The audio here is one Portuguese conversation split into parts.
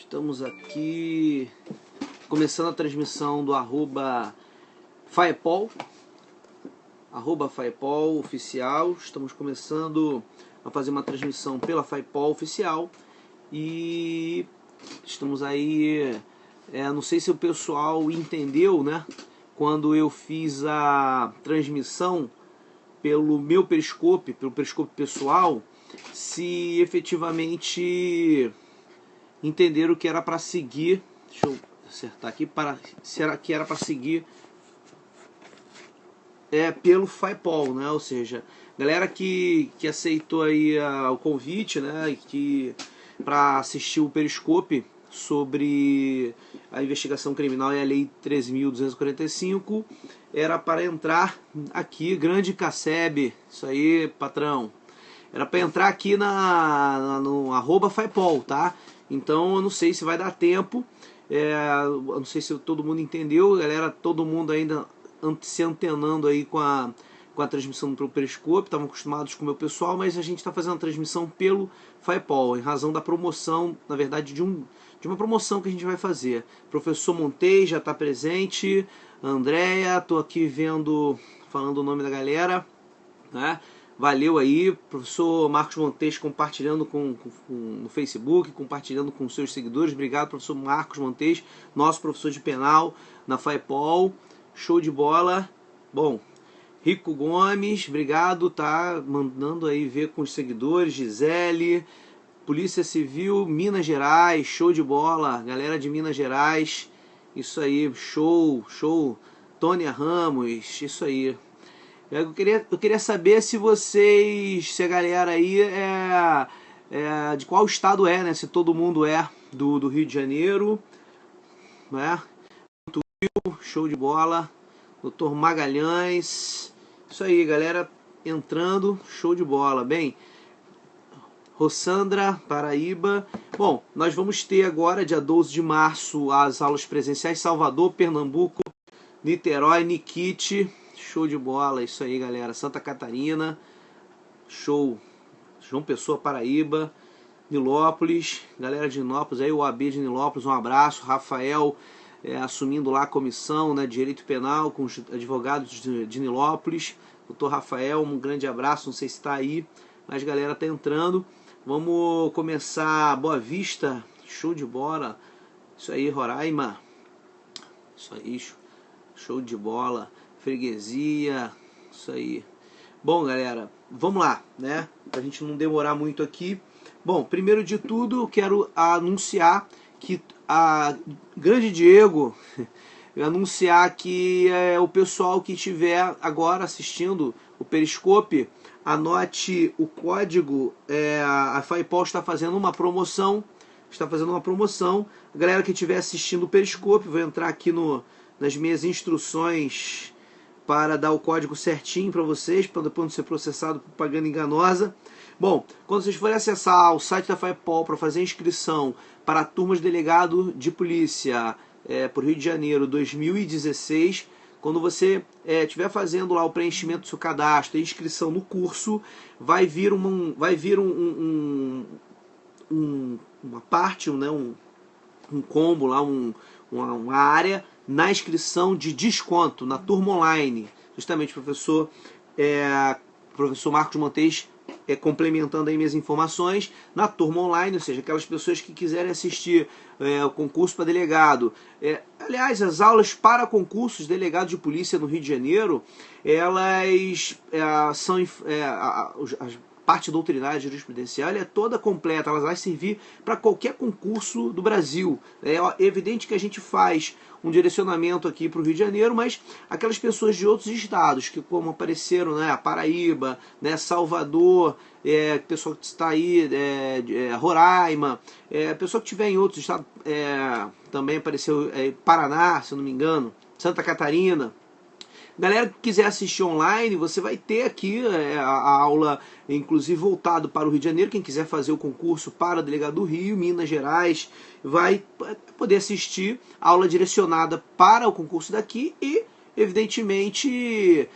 Estamos aqui começando a transmissão do @Faepol, @Faepol oficial. Estamos começando a fazer uma transmissão pela Faepol oficial e estamos aí, não sei se o pessoal entendeu, né? Quando eu fiz a transmissão pelo meu periscope, pelo periscope pessoal, se efetivamente entenderam que era para seguir. Deixa eu acertar aqui, será que era para seguir pelo Faepol, né? Ou seja, galera que aceitou aí o convite, né, que para assistir o periscope sobre a investigação criminal e a lei 13.245, era para entrar aqui, grande Casseb, isso aí, patrão, era para entrar aqui no @Faepol, tá? Então eu não sei se vai dar tempo, eu não sei se todo mundo entendeu, galera, todo mundo ainda se antenando aí com a transmissão pelo periscope, estavam acostumados com o meu pessoal, mas a gente está fazendo a transmissão pelo Faepol, em razão da promoção, na verdade de uma promoção que a gente vai fazer. Professor Montei já está presente, Andréia, estou aqui falando o nome da galera, né? Valeu aí, professor Marcos Montes compartilhando no Facebook, compartilhando com seus seguidores. Obrigado, professor Marcos Montes, nosso professor de penal na Faepol. Show de bola. Bom, Rico Gomes, obrigado, tá mandando aí ver com os seguidores. Gisele, Polícia Civil, Minas Gerais, show de bola. Galera de Minas Gerais, isso aí, show. Tônia Ramos, isso aí. Eu queria saber se a galera aí de qual estado né? Se todo mundo é do Rio de Janeiro, né? Show de bola. Doutor Magalhães, isso aí, galera entrando, show de bola. Bem, Rossandra, Paraíba. Bom, nós vamos ter agora, dia 12 de março, as aulas presenciais, Salvador, Pernambuco, Niterói, Nikit. Show de bola, isso aí, galera. Santa Catarina, show. João Pessoa, Paraíba, Nilópolis, galera de Nilópolis, aí o AB de Nilópolis, um abraço. Rafael, assumindo lá a comissão, né, de Direito Penal com os advogados de Nilópolis. Doutor Rafael, um grande abraço, não sei se está aí, mas a galera tá entrando. Vamos começar. Boa Vista, show de bola. Isso aí, Roraima, isso aí, show de bola. Freguesia, isso aí. Bom, galera, vamos lá, né? Pra gente não demorar muito aqui. Bom, primeiro de tudo, eu quero anunciar que a grande Diego, anunciar que o pessoal que estiver agora assistindo o Periscope, anote o código. A Faepol está fazendo uma promoção. A galera que estiver assistindo o Periscope, vou entrar aqui nas minhas instruções para dar o código certinho para vocês, para depois não ser processado por propaganda enganosa. Bom, quando vocês forem acessar o site da Faepol para fazer a inscrição para a turma de delegado de polícia por Rio de Janeiro 2016, quando você estiver fazendo lá o preenchimento do seu cadastro e inscrição no curso, vai vir uma parte, né, um combo lá, uma área na inscrição de desconto na turma online. Justamente, professor Marcos Montes complementando aí minhas informações, na turma online, ou seja, aquelas pessoas que quiserem assistir o concurso para delegado. Aliás, as aulas para concursos de delegado de polícia no Rio de Janeiro, elas são a parte doutrinária jurisprudencial é toda completa, elas vão servir para qualquer concurso do Brasil. É evidente que a gente faz um direcionamento aqui para o Rio de Janeiro, mas aquelas pessoas de outros estados, que como apareceram, né, Paraíba, né, Salvador, pessoal que está aí, Roraima, pessoal que estiver em outros estados, também apareceu Paraná, se eu não me engano, Santa Catarina. Galera que quiser assistir online, você vai ter aqui a aula, inclusive voltado para o Rio de Janeiro. Quem quiser fazer o concurso para delegado do Rio, Minas Gerais, vai poder assistir a aula direcionada para o concurso daqui e, evidentemente,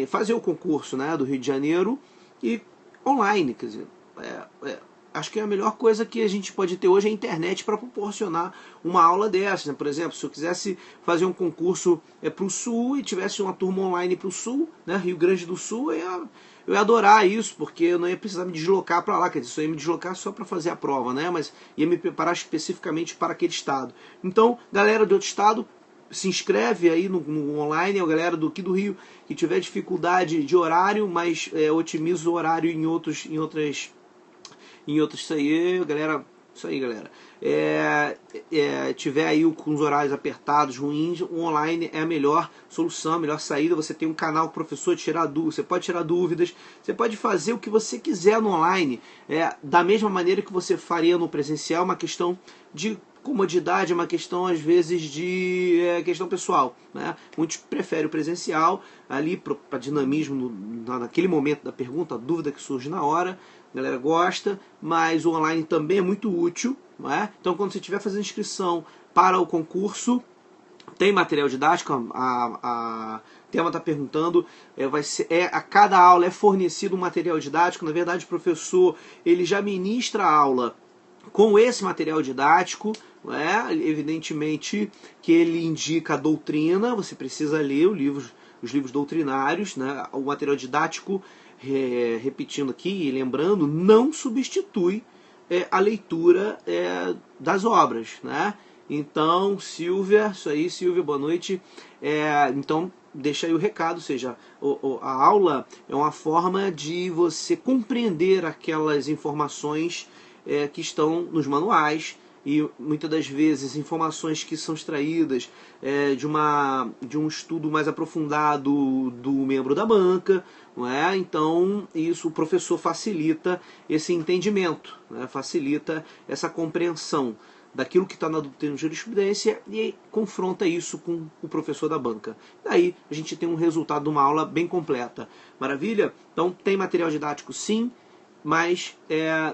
fazer o concurso, né, do Rio de Janeiro e online. Quer dizer, acho que a melhor coisa que a gente pode ter hoje é a internet para proporcionar uma aula dessa, né? Por exemplo, se eu quisesse fazer um concurso para o Sul e tivesse uma turma online para o Sul, né, Rio Grande do Sul, eu ia adorar isso, porque eu não ia precisar me deslocar para lá, quer dizer, só ia me deslocar só para fazer a prova, né, mas ia me preparar especificamente para aquele estado. Então, galera de outro estado, se inscreve aí no online, a galera aqui do Rio que tiver dificuldade de horário, mas otimiza o horário em outros isso aí, galera. Isso aí, galera. Tiver aí com os horários apertados, ruins, o online é a melhor solução, a melhor saída. Você tem um canal com o professor de tirar dúvidas, você pode tirar dúvidas, você pode fazer o que você quiser no online, da mesma maneira que você faria no presencial, uma questão de comodidade, é uma questão às vezes de questão pessoal, né? Muitos preferem o presencial ali para dinamismo naquele momento da pergunta, a dúvida que surge na hora, a galera gosta, mas o online também é muito útil, não é? Então quando você estiver fazendo inscrição para o concurso, tem material didático, a Thelma está perguntando, a cada aula é fornecido um material didático. Na verdade, o professor ele já ministra a aula com esse material didático, evidentemente que ele indica a doutrina, você precisa ler os livros doutrinários, né? O material didático, repetindo aqui e lembrando, não substitui a leitura das obras, né? Então, Silvia, isso aí, Silvia, boa noite. Então, deixa aí o recado, ou seja, a aula é uma forma de você compreender aquelas informações que estão nos manuais, e muitas das vezes informações que são extraídas de um estudo mais aprofundado do membro da banca, não é? Então isso, o professor facilita esse entendimento, né? Facilita essa compreensão daquilo que está na doutrina de jurisprudência e confronta isso com o professor da banca. Daí a gente tem um resultado de uma aula bem completa. Maravilha? Então tem material didático sim, mas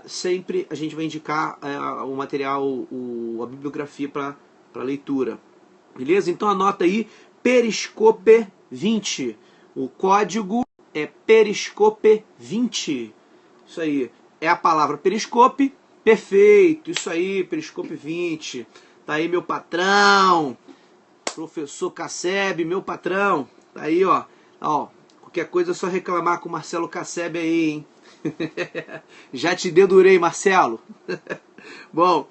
sempre a gente vai indicar o material, a bibliografia para leitura. Beleza? Então anota aí, Periscope 20. O código é Periscope 20. Isso aí. É a palavra Periscope. Perfeito. Isso aí, Periscope 20. Tá aí meu patrão. Professor Casseb, meu patrão. Tá aí, ó. Qualquer coisa é só reclamar com o Marcelo Casseb aí, hein? Já te dedurei, Marcelo. Bom,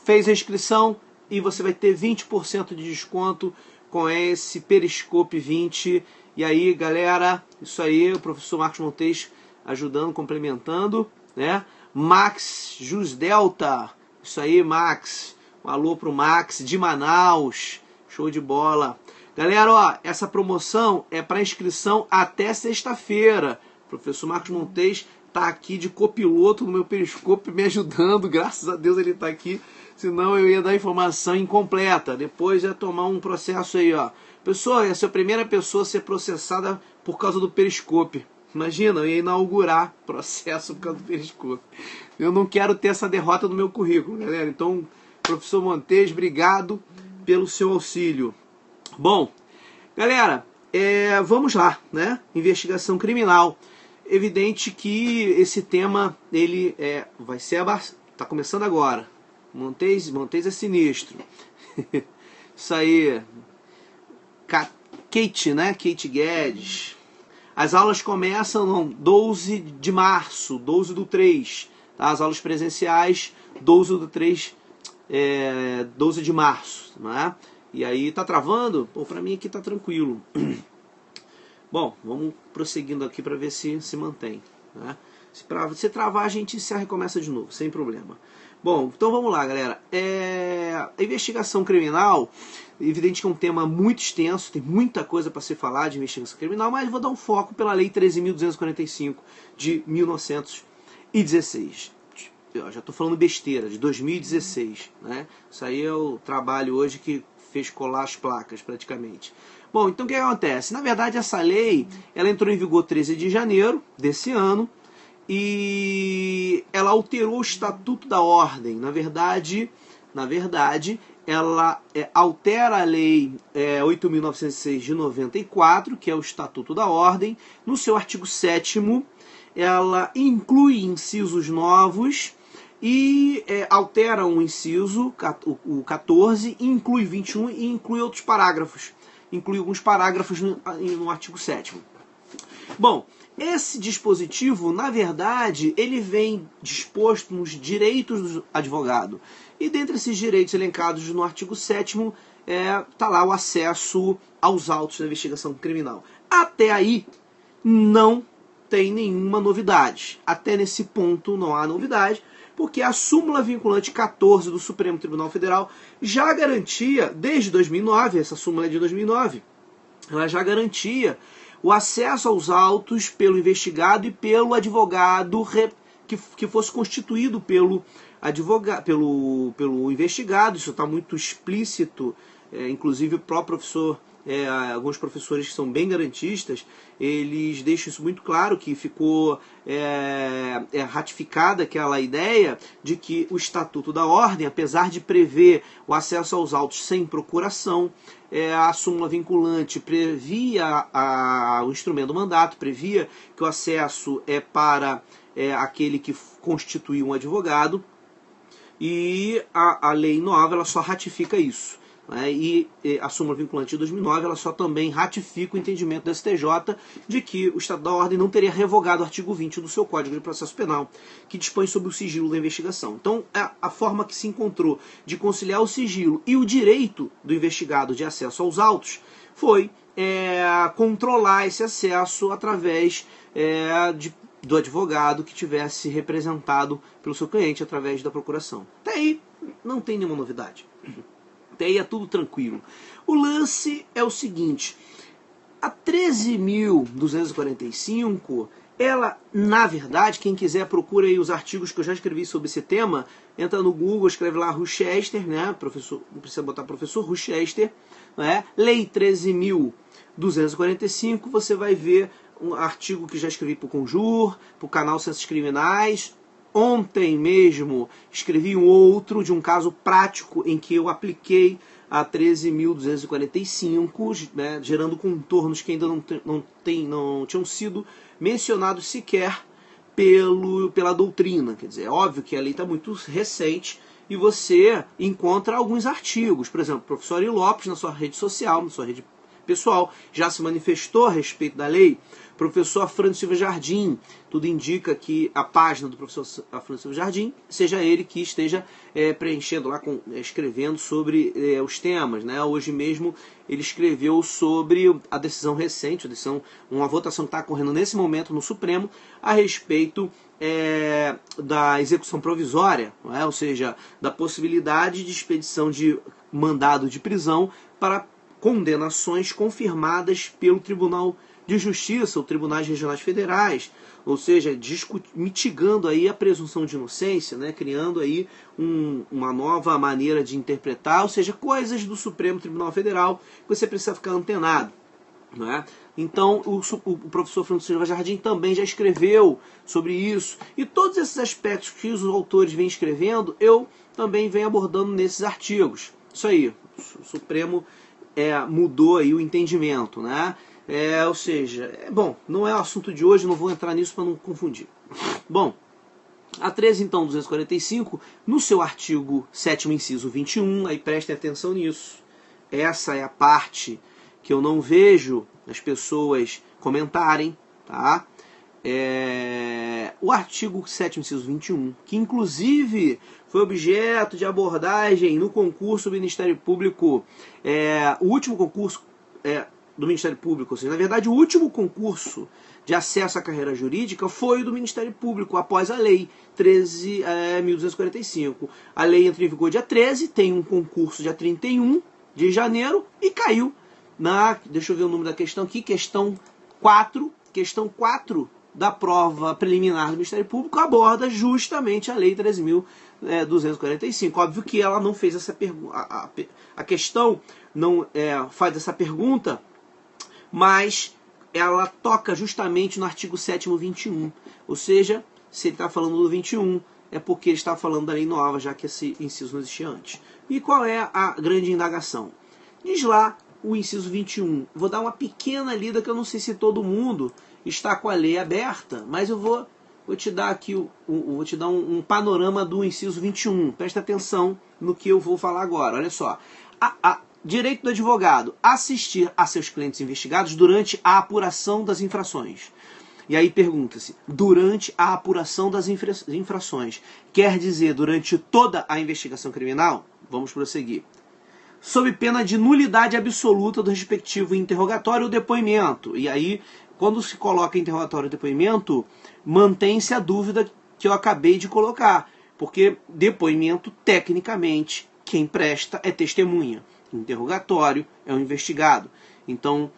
fez a inscrição e você vai ter 20% de desconto com esse Periscope 20. E aí, galera, isso aí, o professor Marcos Montes ajudando, complementando, né? Max Jus Delta, isso aí, Max. Um alô pro Max de Manaus. Show de bola. Galera, ó, essa promoção é para inscrição até sexta-feira. Professor Marcos Montes está aqui de copiloto no meu Periscope me ajudando, graças a Deus ele está aqui, senão eu ia dar informação incompleta, depois ia tomar um processo aí, ó. Pessoa, essa é a primeira pessoa a ser processada por causa do Periscope. Imagina, eu ia inaugurar processo por causa do Periscope. Eu não quero ter essa derrota no meu currículo, galera. Então, professor Montes, obrigado pelo seu auxílio. Bom, galera, vamos lá, né? Investigação criminal. Evidente que esse tema ele vai ser tá começando agora. Montes é sinistro. Isso aí. Kate, né? Kate Guedes. As aulas começam no 12 de março, 12/3. Tá? As aulas presenciais, 12/3, 12 de março. Né? E aí, tá travando? Pô, pra mim aqui tá tranquilo. Bom, vamos prosseguindo aqui para ver se mantém. Né? Se travar, a gente se recomeça de novo, sem problema. Bom, então vamos lá, galera. A investigação criminal, evidente que é um tema muito extenso, tem muita coisa para se falar de investigação criminal, mas vou dar um foco pela Lei 13.245 de 1916. Eu já estou falando besteira, de 2016. Né? Isso aí é o trabalho hoje que fez colar as placas, praticamente. Bom, então o que acontece? Na verdade, essa lei ela entrou em vigor 13 de janeiro desse ano e ela alterou o Estatuto da Ordem. Na verdade ela altera a Lei 8.906 de 94, que é o Estatuto da Ordem, no seu artigo 7º, ela inclui incisos novos e altera um inciso, o 14, inclui 21 e inclui outros parágrafos. Inclui alguns parágrafos no artigo 7º. Bom, esse dispositivo, na verdade, ele vem disposto nos direitos do advogado. E dentre esses direitos elencados no artigo 7º, está lá o acesso aos autos da investigação criminal. Até aí, não tem nenhuma novidade. Até nesse ponto não há novidade, porque a súmula vinculante 14 do Supremo Tribunal Federal já garantia, desde 2009, essa súmula é de 2009, ela já garantia o acesso aos autos pelo investigado e pelo advogado que fosse constituído pelo investigado. Isso está muito explícito, inclusive o próprio professor, alguns professores que são bem garantistas, eles deixam isso muito claro, que ficou ratificada aquela ideia de que o Estatuto da Ordem, apesar de prever o acesso aos autos sem procuração, a súmula vinculante previa o instrumento do mandato, previa que o acesso é para aquele que constitui um advogado, e a lei nova ela só ratifica isso. E a súmula vinculante de 2009 ela só também ratifica o entendimento do STJ de que o Estado da Ordem não teria revogado o artigo 20 do seu Código de Processo Penal, que dispõe sobre o sigilo da investigação. Então, a forma que se encontrou de conciliar o sigilo e o direito do investigado de acesso aos autos foi controlar esse acesso através do advogado que tivesse representado pelo seu cliente através da procuração. Até aí, não tem nenhuma novidade. Até aí é tudo tranquilo. O lance é o seguinte: a 13.245, ela, na verdade, quem quiser procura aí os artigos que eu já escrevi sobre esse tema, entra no Google, escreve lá Ruchester, né? Professor, não precisa botar professor Ruchester, né? Lei 13.245, você vai ver um artigo que já escrevi para o Conjur, para o canal Ciências Criminais. Ontem mesmo escrevi um outro de um caso prático em que eu apliquei a 13.245, né, gerando contornos que ainda não tinham sido mencionados sequer pela doutrina. Quer dizer, é óbvio que a lei está muito recente e você encontra alguns artigos. Por exemplo, o professor Ari Lopes, na sua rede social, na sua rede pessoal, já se manifestou a respeito da lei. Professor Afrânio Silva Jardim, tudo indica que a página do professor Afrânio Silva Jardim seja ele que esteja preenchendo lá, escrevendo sobre os temas, né? Hoje mesmo ele escreveu sobre a decisão recente, uma votação que está ocorrendo nesse momento no Supremo a respeito da execução provisória, não é? Ou seja, da possibilidade de expedição de mandado de prisão para condenações confirmadas pelo Tribunal de Justiça, ou Tribunais Regionais Federais, ou seja, mitigando aí a presunção de inocência, né, criando aí uma nova maneira de interpretar, ou seja, coisas do Supremo Tribunal Federal que você precisa ficar antenado. Não é? Então, o professor Francisco Silva Jardim também já escreveu sobre isso, e todos esses aspectos que os autores vêm escrevendo, eu também venho abordando nesses artigos. Isso aí, o Supremo mudou aí o entendimento, né? Ou seja, bom, não é o assunto de hoje, não vou entrar nisso para não confundir. Bom, a 13.245, no seu artigo 7º, inciso 21, aí prestem atenção nisso. Essa é a parte que eu não vejo as pessoas comentarem, tá? O artigo 7º, inciso 21, que inclusive foi objeto de abordagem no concurso do Ministério Público, o último concurso do Ministério Público, ou seja, na verdade o último concurso de acesso à carreira jurídica foi o do Ministério Público, após a Lei 13.245. A lei entrou em vigor dia 13, tem um concurso dia 31 de janeiro e caiu deixa eu ver o número da questão aqui, questão 4 da prova preliminar do Ministério Público aborda justamente a Lei 13.245. Óbvio que ela não fez essa pergunta, a questão não faz essa pergunta, mas ela toca justamente no artigo 7º, 21. Ou seja, se ele está falando do 21, é porque ele está falando da lei nova, já que esse inciso não existia antes. E qual é a grande indagação? Diz lá o inciso 21. Vou dar uma pequena lida que eu não sei se todo mundo está com a lei aberta, mas eu vou te dar aqui vou te dar um panorama do inciso 21. Presta atenção no que eu vou falar agora. Olha só. Direito do advogado assistir a seus clientes investigados durante a apuração das infrações. E aí pergunta-se, durante a apuração das infrações, quer dizer durante toda a investigação criminal? Vamos prosseguir. Sob pena de nulidade absoluta do respectivo interrogatório ou depoimento. E aí, quando se coloca interrogatório ou depoimento, mantém-se a dúvida que eu acabei de colocar. Porque depoimento, tecnicamente, quem presta é testemunha. Interrogatório é o investigado. Então,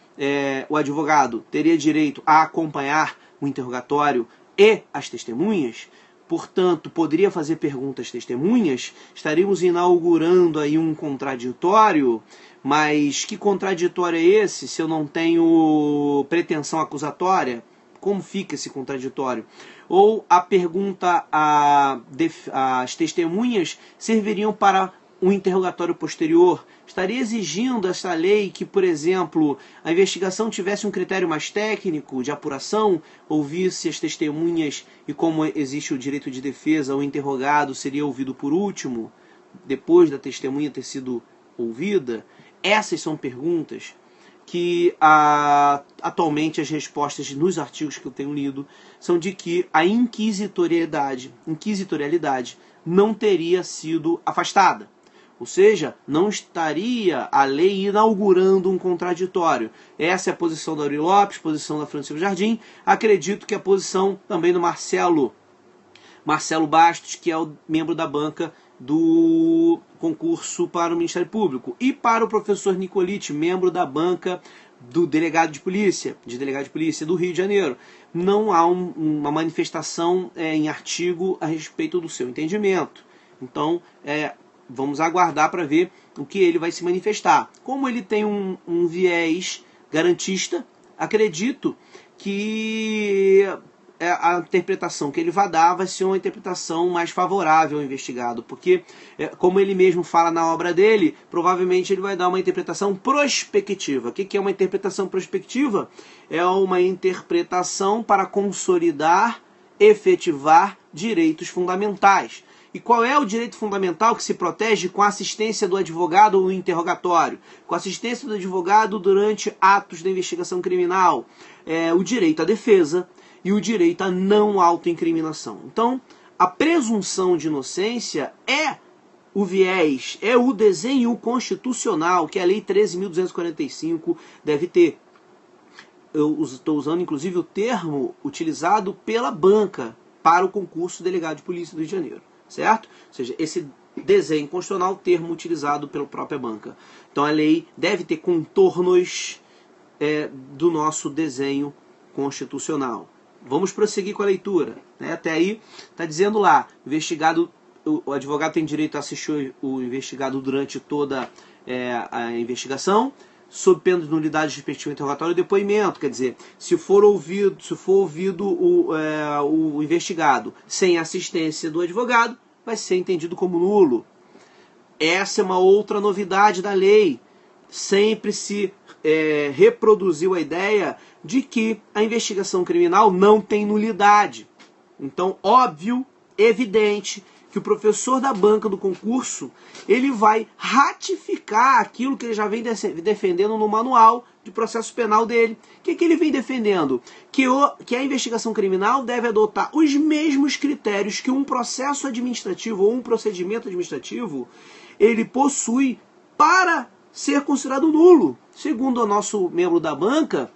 o advogado teria direito a acompanhar o interrogatório e as testemunhas, portanto, poderia fazer perguntas às testemunhas, estaríamos inaugurando aí um contraditório, mas que contraditório é esse se eu não tenho pretensão acusatória? Como fica esse contraditório? Ou a pergunta às testemunhas serviriam para um interrogatório posterior? Estaria exigindo essa lei que, por exemplo, a investigação tivesse um critério mais técnico de apuração, ouvisse as testemunhas e, como existe o direito de defesa, o interrogado seria ouvido por último, depois da testemunha ter sido ouvida? Essas são perguntas que atualmente as respostas nos artigos que eu tenho lido são de que a inquisitorialidade não teria sido afastada. Ou seja, não estaria a lei inaugurando um contraditório. Essa é a posição da Auri Lopes, posição da Francisco Jardim. Acredito que a posição também do Marcelo Bastos, que é o membro da banca do concurso para o Ministério Público. E para o professor Nicolite, membro da banca do delegado de polícia do Rio de Janeiro. Não há uma manifestação em artigo a respeito do seu entendimento. Então, vamos aguardar para ver o que ele vai se manifestar. Como ele tem um viés garantista, acredito que a interpretação que ele vai dar vai ser uma interpretação mais favorável ao investigado, porque, como ele mesmo fala na obra dele, provavelmente ele vai dar uma interpretação prospectiva. O que é uma interpretação prospectiva? É uma interpretação para consolidar, efetivar direitos fundamentais. E qual é o direito fundamental que se protege com a assistência do advogado no interrogatório? Com a assistência do advogado durante atos da investigação criminal? O direito à defesa e o direito à não autoincriminação. Então, a presunção de inocência é o viés, é o desenho constitucional que a Lei 13.245 deve ter. Eu estou usando, inclusive, o termo utilizado pela banca para o concurso delegado de polícia do Rio de Janeiro. Certo? Ou seja, esse desenho constitucional, termo utilizado pela própria banca. Então a lei deve ter contornos do nosso desenho constitucional. Vamos prosseguir com a leitura. Até aí está dizendo lá, o advogado tem direito a assistir o investigado durante toda a investigação, sob pena de nulidade respectiva ao interrogatório e depoimento. Quer dizer, se for ouvido o investigado sem assistência do advogado, vai ser entendido como nulo. Essa é uma outra novidade da lei. Sempre se reproduziu a ideia de que a investigação criminal não tem nulidade. Então, óbvio, evidente, que o professor da banca do concurso ele vai ratificar aquilo que ele já vem defendendo no manual de processo penal dele. O que ele vem defendendo? Que a investigação criminal deve adotar os mesmos critérios que um processo administrativo ou um procedimento administrativo ele possui para ser considerado nulo. Segundo o nosso membro da banca,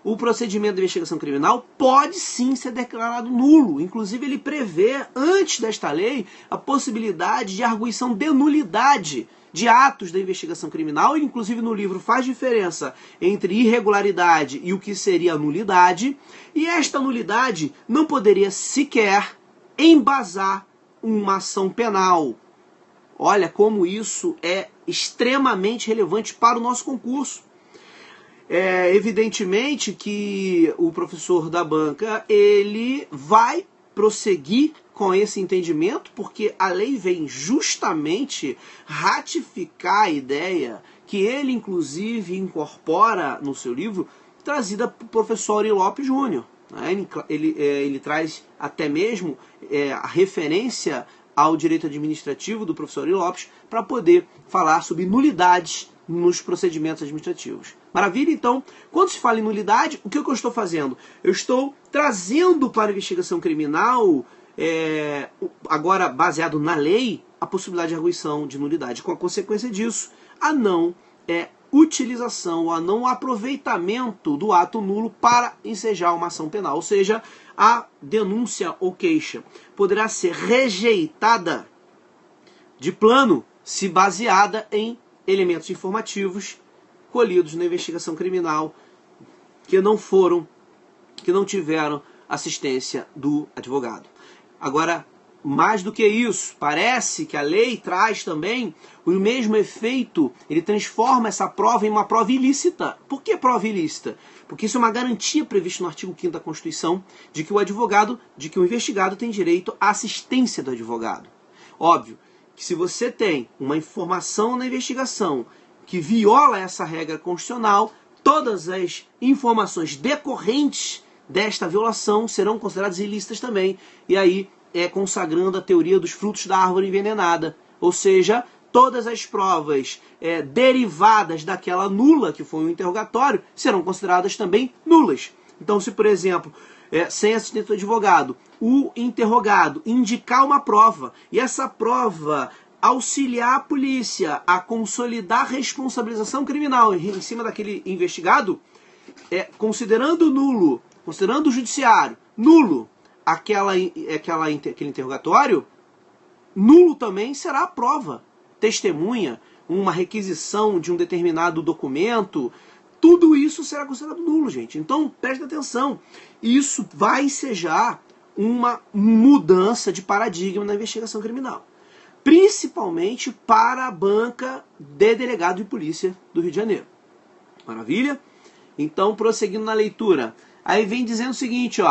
o procedimento de investigação criminal pode sim ser declarado nulo. Inclusive, ele prevê, antes desta lei, a possibilidade de arguição de nulidade de atos da investigação criminal. Ele, inclusive, no livro faz diferença entre irregularidade e o que seria nulidade. E esta nulidade não poderia sequer embasar uma ação penal. Olha como isso é extremamente relevante para o nosso concurso. Evidentemente que o professor da banca ele vai prosseguir com esse entendimento, porque a lei vem justamente ratificar a ideia que ele inclusive incorpora no seu livro, trazida por professor Ari Lopes Júnior. Ele traz até mesmo a referência ao direito administrativo do professor Ari Lopes para poder falar sobre nulidades nos procedimentos administrativos. Maravilha? Então, quando se fala em nulidade, o que eu estou fazendo? Eu estou trazendo para a investigação criminal, agora baseado na lei, a possibilidade de arguição de nulidade. Com a consequência disso, a não utilização, a não aproveitamento do ato nulo para ensejar uma ação penal. Ou seja, a denúncia ou queixa poderá ser rejeitada de plano se baseada em elementos informativos colhidos na investigação criminal que não tiveram assistência do advogado. Agora, mais do que isso, parece que a lei traz também o mesmo efeito, ele transforma essa prova em uma prova ilícita. Por que prova ilícita? Porque isso é uma garantia prevista no artigo 5º da Constituição de que o investigado tem direito à assistência do advogado. Óbvio que se você tem uma informação na investigação que viola essa regra constitucional, todas as informações decorrentes desta violação serão consideradas ilícitas também. E aí consagrando a teoria dos frutos da árvore envenenada. Ou seja, todas as provas derivadas daquela nula, que foi um interrogatório, serão consideradas também nulas. Então, se, por exemplo, sem assistência do advogado, o interrogado indicar uma prova, e essa prova auxiliar a polícia a consolidar responsabilização criminal em cima daquele investigado, considerando o judiciário nulo aquele interrogatório, nulo também será a prova. Testemunha, uma requisição de um determinado documento, tudo isso será considerado nulo, gente. Então, preste atenção. Isso vai ensejar uma mudança de paradigma na investigação criminal. Principalmente para a banca de delegado de polícia do Rio de Janeiro. Maravilha? Então, prosseguindo na leitura. Aí vem dizendo o seguinte,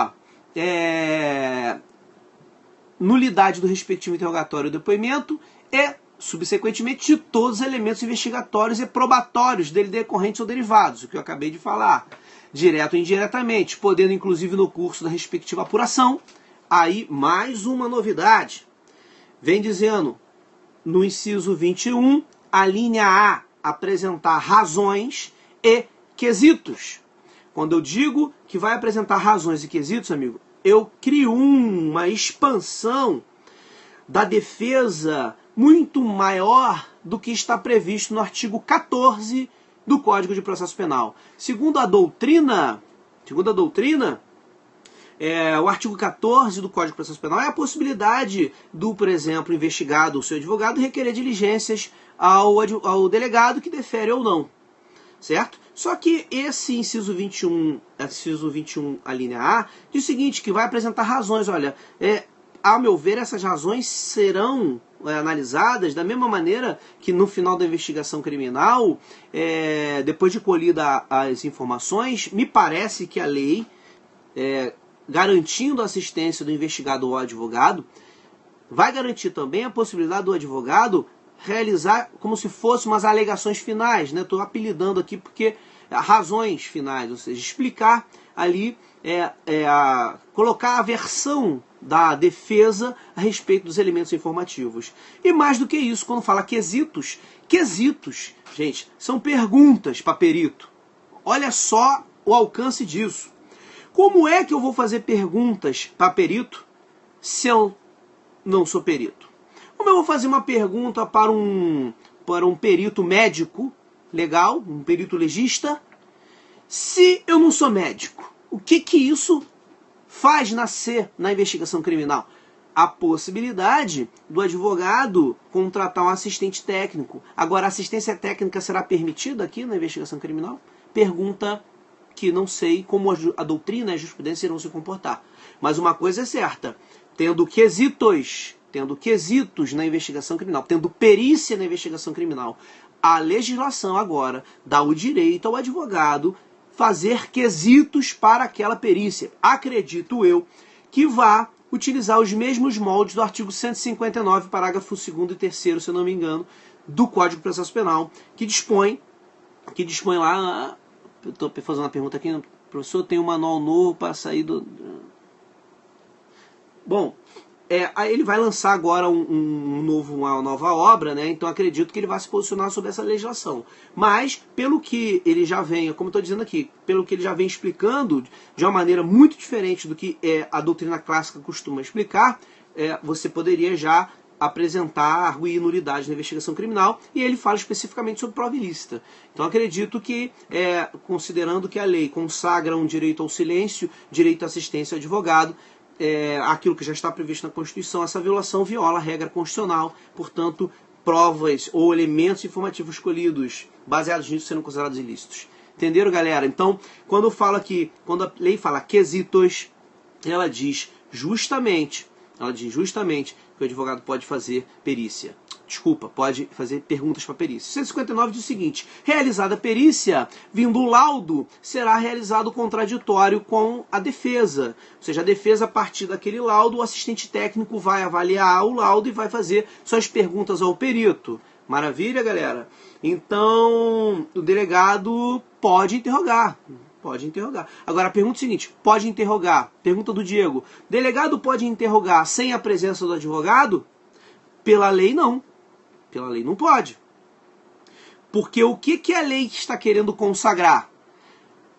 nulidade do respectivo interrogatório ou depoimento e, subsequentemente, de todos os elementos investigatórios e probatórios dele decorrentes ou derivados, o que eu acabei de falar, direto ou indiretamente, podendo, inclusive, no curso da respectiva apuração. Aí, mais uma novidade. Vem dizendo, no inciso 21, a linha A, apresentar razões e quesitos. Quando eu digo que vai apresentar razões e quesitos, amigo, eu crio uma expansão da defesa muito maior do que está previsto no artigo 14 do Código de Processo Penal. Segundo a doutrina, o artigo 14 do Código de Processo Penal é a possibilidade do, por exemplo, investigado ou seu advogado requerer diligências ao delegado que defere ou não. Certo? Só que esse inciso 21, a linha A, diz o seguinte, que vai apresentar razões. Olha, ao meu ver, essas razões serão analisadas da mesma maneira que no final da investigação criminal, depois de colhida as informações, me parece que a lei, garantindo a assistência do investigado ou advogado, vai garantir também a possibilidade do advogado realizar como se fossem umas alegações finais, né? Estou apelidando aqui porque razões finais, ou seja, explicar ali, colocar a versão da defesa a respeito dos elementos informativos. E mais do que isso, quando fala quesitos, gente, são perguntas para perito. Olha só o alcance disso. Como é que eu vou fazer perguntas para perito se eu não sou perito? Como eu vou fazer uma pergunta para um perito médico legal, um perito legista, se eu não sou médico? O que isso faz nascer na investigação criminal? A possibilidade do advogado contratar um assistente técnico. Agora, a assistência técnica será permitida aqui na investigação criminal? Pergunta que não sei como a doutrina e a jurisprudência irão se comportar. Mas uma coisa é certa, tendo quesitos na investigação criminal, tendo perícia na investigação criminal, a legislação agora dá o direito ao advogado fazer quesitos para aquela perícia. Acredito eu que vá utilizar os mesmos moldes do artigo 159, parágrafo 2º e 3º, se eu não me engano, do Código de Processo Penal, que dispõe lá estou fazendo uma pergunta aqui, professor, tem um manual novo para sair do... Bom, aí ele vai lançar agora uma nova obra, né? Então acredito que ele vai se posicionar sobre essa legislação. Mas, pelo que ele já vem, como estou dizendo aqui, pelo que ele já vem explicando, de uma maneira muito diferente do que a doutrina clássica costuma explicar, você poderia já apresentar arguir nulidade na investigação criminal, e ele fala especificamente sobre prova ilícita. Então acredito que, considerando que a lei consagra um direito ao silêncio, direito à assistência ao advogado, aquilo que já está previsto na Constituição, essa violação viola a regra constitucional, portanto, provas ou elementos informativos escolhidos baseados nisso serão considerados ilícitos. Entenderam, galera? Então, quando a lei fala quesitos, ela diz justamente que o advogado pode fazer perícia. Desculpa, pode fazer perguntas para a perícia. 159 diz o seguinte: realizada a perícia, vindo o laudo, será realizado o contraditório com a defesa. Ou seja, a defesa, a partir daquele laudo, o assistente técnico vai avaliar o laudo e vai fazer suas perguntas ao perito. Maravilha, galera? Então, o delegado pode interrogar. Pode interrogar. Agora, a pergunta é a seguinte: pode interrogar? Pergunta do Diego. Delegado pode interrogar sem a presença do advogado? Pela lei, não. Pela lei, não pode. Porque o que a lei está querendo consagrar?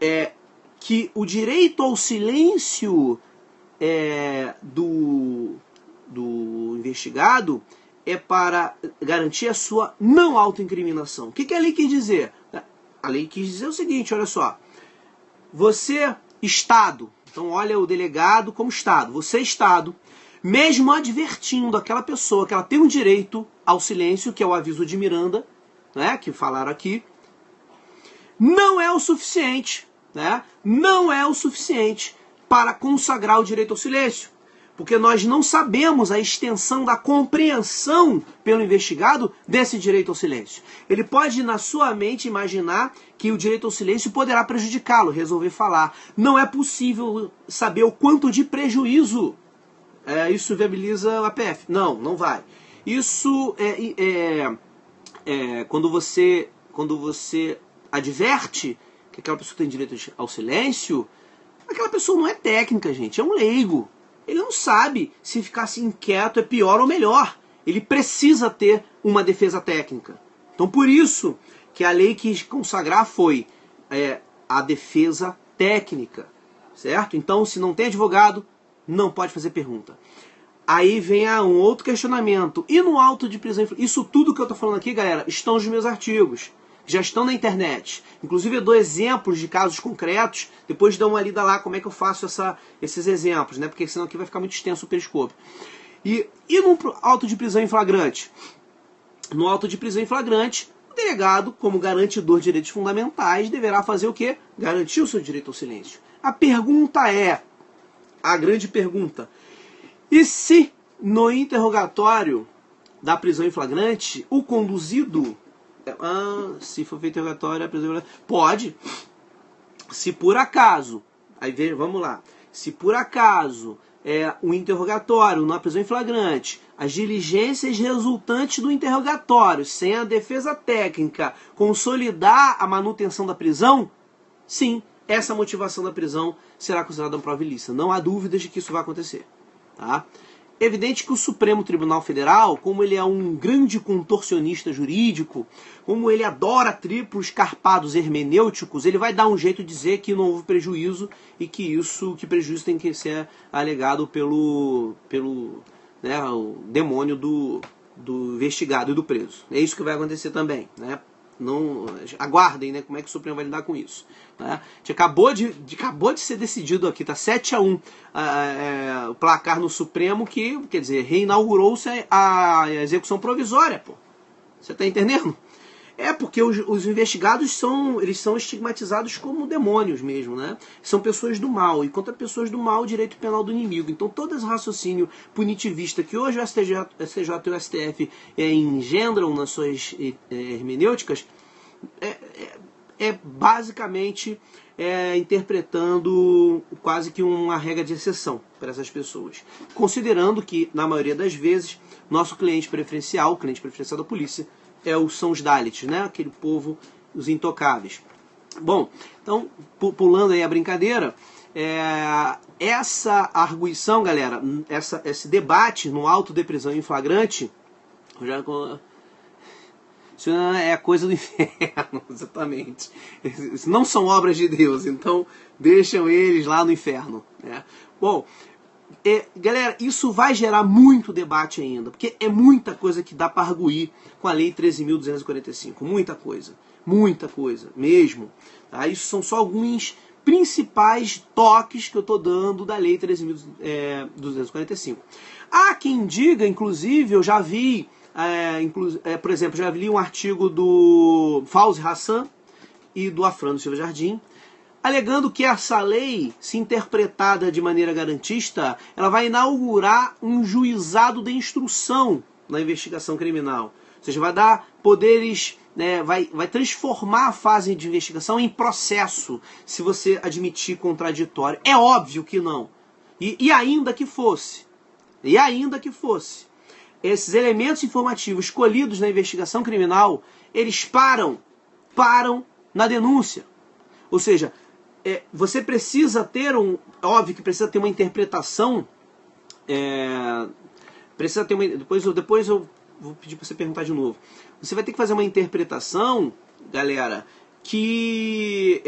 É que o direito ao silêncio do investigado é para garantir a sua não autoincriminação. O que a lei quis dizer? A lei quis dizer o seguinte, olha só. Você, Estado, então olha o delegado como Estado, você, Estado, mesmo advertindo aquela pessoa que ela tem um direito ao silêncio, que é o aviso de Miranda, né, que falaram aqui, não é o suficiente, né, não é o suficiente para consagrar o direito ao silêncio. Porque nós não sabemos a extensão da compreensão pelo investigado desse direito ao silêncio. Ele pode, na sua mente, imaginar que o direito ao silêncio poderá prejudicá-lo, resolver falar. Não é possível saber o quanto de prejuízo isso viabiliza a PF. Não, não vai. Isso quando você adverte que aquela pessoa tem direito ao silêncio, aquela pessoa não é técnica, gente, é um leigo. Ele não sabe se ficar assim quieto é pior ou melhor. Ele precisa ter uma defesa técnica. Então, por isso que a lei quis consagrar foi a defesa técnica, certo? Então, se não tem advogado, não pode fazer pergunta. Aí vem um outro questionamento. E no auto de prisão? Isso tudo que eu estou falando aqui, galera, estão nos meus artigos. Já estão na internet. Inclusive eu dou exemplos de casos concretos, depois dá uma lida lá como é que eu faço esses exemplos, né? Porque senão aqui vai ficar muito extenso o periscópio. E no auto de prisão em flagrante? No auto de prisão em flagrante, o delegado, como garantidor de direitos fundamentais, deverá fazer o quê? Garantir o seu direito ao silêncio. A pergunta a grande pergunta, e se no interrogatório da prisão em flagrante, o conduzido... se for feito interrogatório, pode. Se por acaso, vamos lá, se por acaso o interrogatório na prisão em flagrante, as diligências resultantes do interrogatório, sem a defesa técnica, consolidar a manutenção da prisão, sim, essa motivação da prisão será considerada uma prova ilícita. Não há dúvidas de que isso vai acontecer. Tá? Evidente que o Supremo Tribunal Federal, como ele é um grande contorcionista jurídico, como ele adora triplos carpados hermenêuticos, ele vai dar um jeito de dizer que não houve prejuízo e que prejuízo tem que ser alegado pelo o demônio do investigado e do preso. É isso que vai acontecer também, né? Não, aguardem, né, como é que o Supremo vai lidar com isso. Né? Acabou de ser decidido aqui, tá 7-1 o placar no Supremo, que, quer dizer, reinaugurou-se a execução provisória, pô. Você tá entendendo? Porque os investigados são estigmatizados como demônios mesmo, né? São pessoas do mal, e contra pessoas do mal, o direito penal do inimigo. Então todo esse raciocínio punitivista que hoje o STJ e o STF engendram nas suas hermenêuticas basicamente interpretando quase que uma regra de exceção para essas pessoas. Considerando que, na maioria das vezes, nosso cliente preferencial, o cliente preferencial da polícia, são os Dalits, né? Aquele povo, os intocáveis. Bom, então, pulando aí a brincadeira, essa arguição, galera, esse debate no auto de prisão em flagrante, isso é coisa do inferno, exatamente. Isso não são obras de Deus, então deixam eles lá no inferno, né? Bom, galera, isso vai gerar muito debate ainda, porque é muita coisa que dá para arguir com a Lei 13.245, muita coisa mesmo. Tá? Isso são só alguns principais toques que eu estou dando da Lei 13.245. Há quem diga, inclusive, eu já vi, por exemplo, já li um artigo do Fauzi Hassan e do Afrânio Silva Jardim, alegando que essa lei, se interpretada de maneira garantista, ela vai inaugurar um juizado de instrução na investigação criminal. Ou seja, vai dar poderes, né, vai transformar a fase de investigação em processo, se você admitir contraditório. É óbvio que não. E ainda que fosse, esses elementos informativos escolhidos na investigação criminal, eles param na denúncia. Ou seja, você precisa ter óbvio que precisa ter uma interpretação, depois eu vou pedir para você perguntar de novo. Você vai ter que fazer uma interpretação, galera, que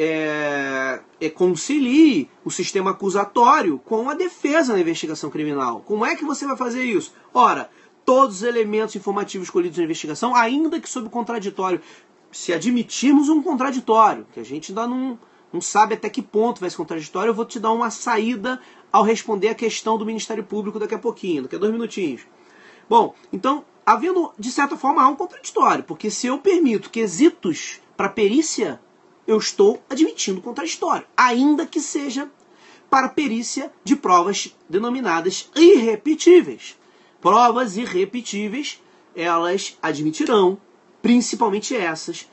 concilie o sistema acusatório com a defesa na investigação criminal. Como é que você vai fazer isso? Ora, todos os elementos informativos escolhidos na investigação, ainda que sob contraditório, se admitirmos um contraditório, que a gente ainda não sabe até que ponto vai ser contraditório, eu vou te dar uma saída ao responder a questão do Ministério Público daqui a pouquinho, daqui a 2 minutinhos. Bom, então, havendo, de certa forma, há um contraditório, porque se eu permito quesitos para perícia, eu estou admitindo contraditório, ainda que seja para perícia de provas denominadas irrepetíveis. Provas irrepetíveis, elas admitirão, principalmente essas,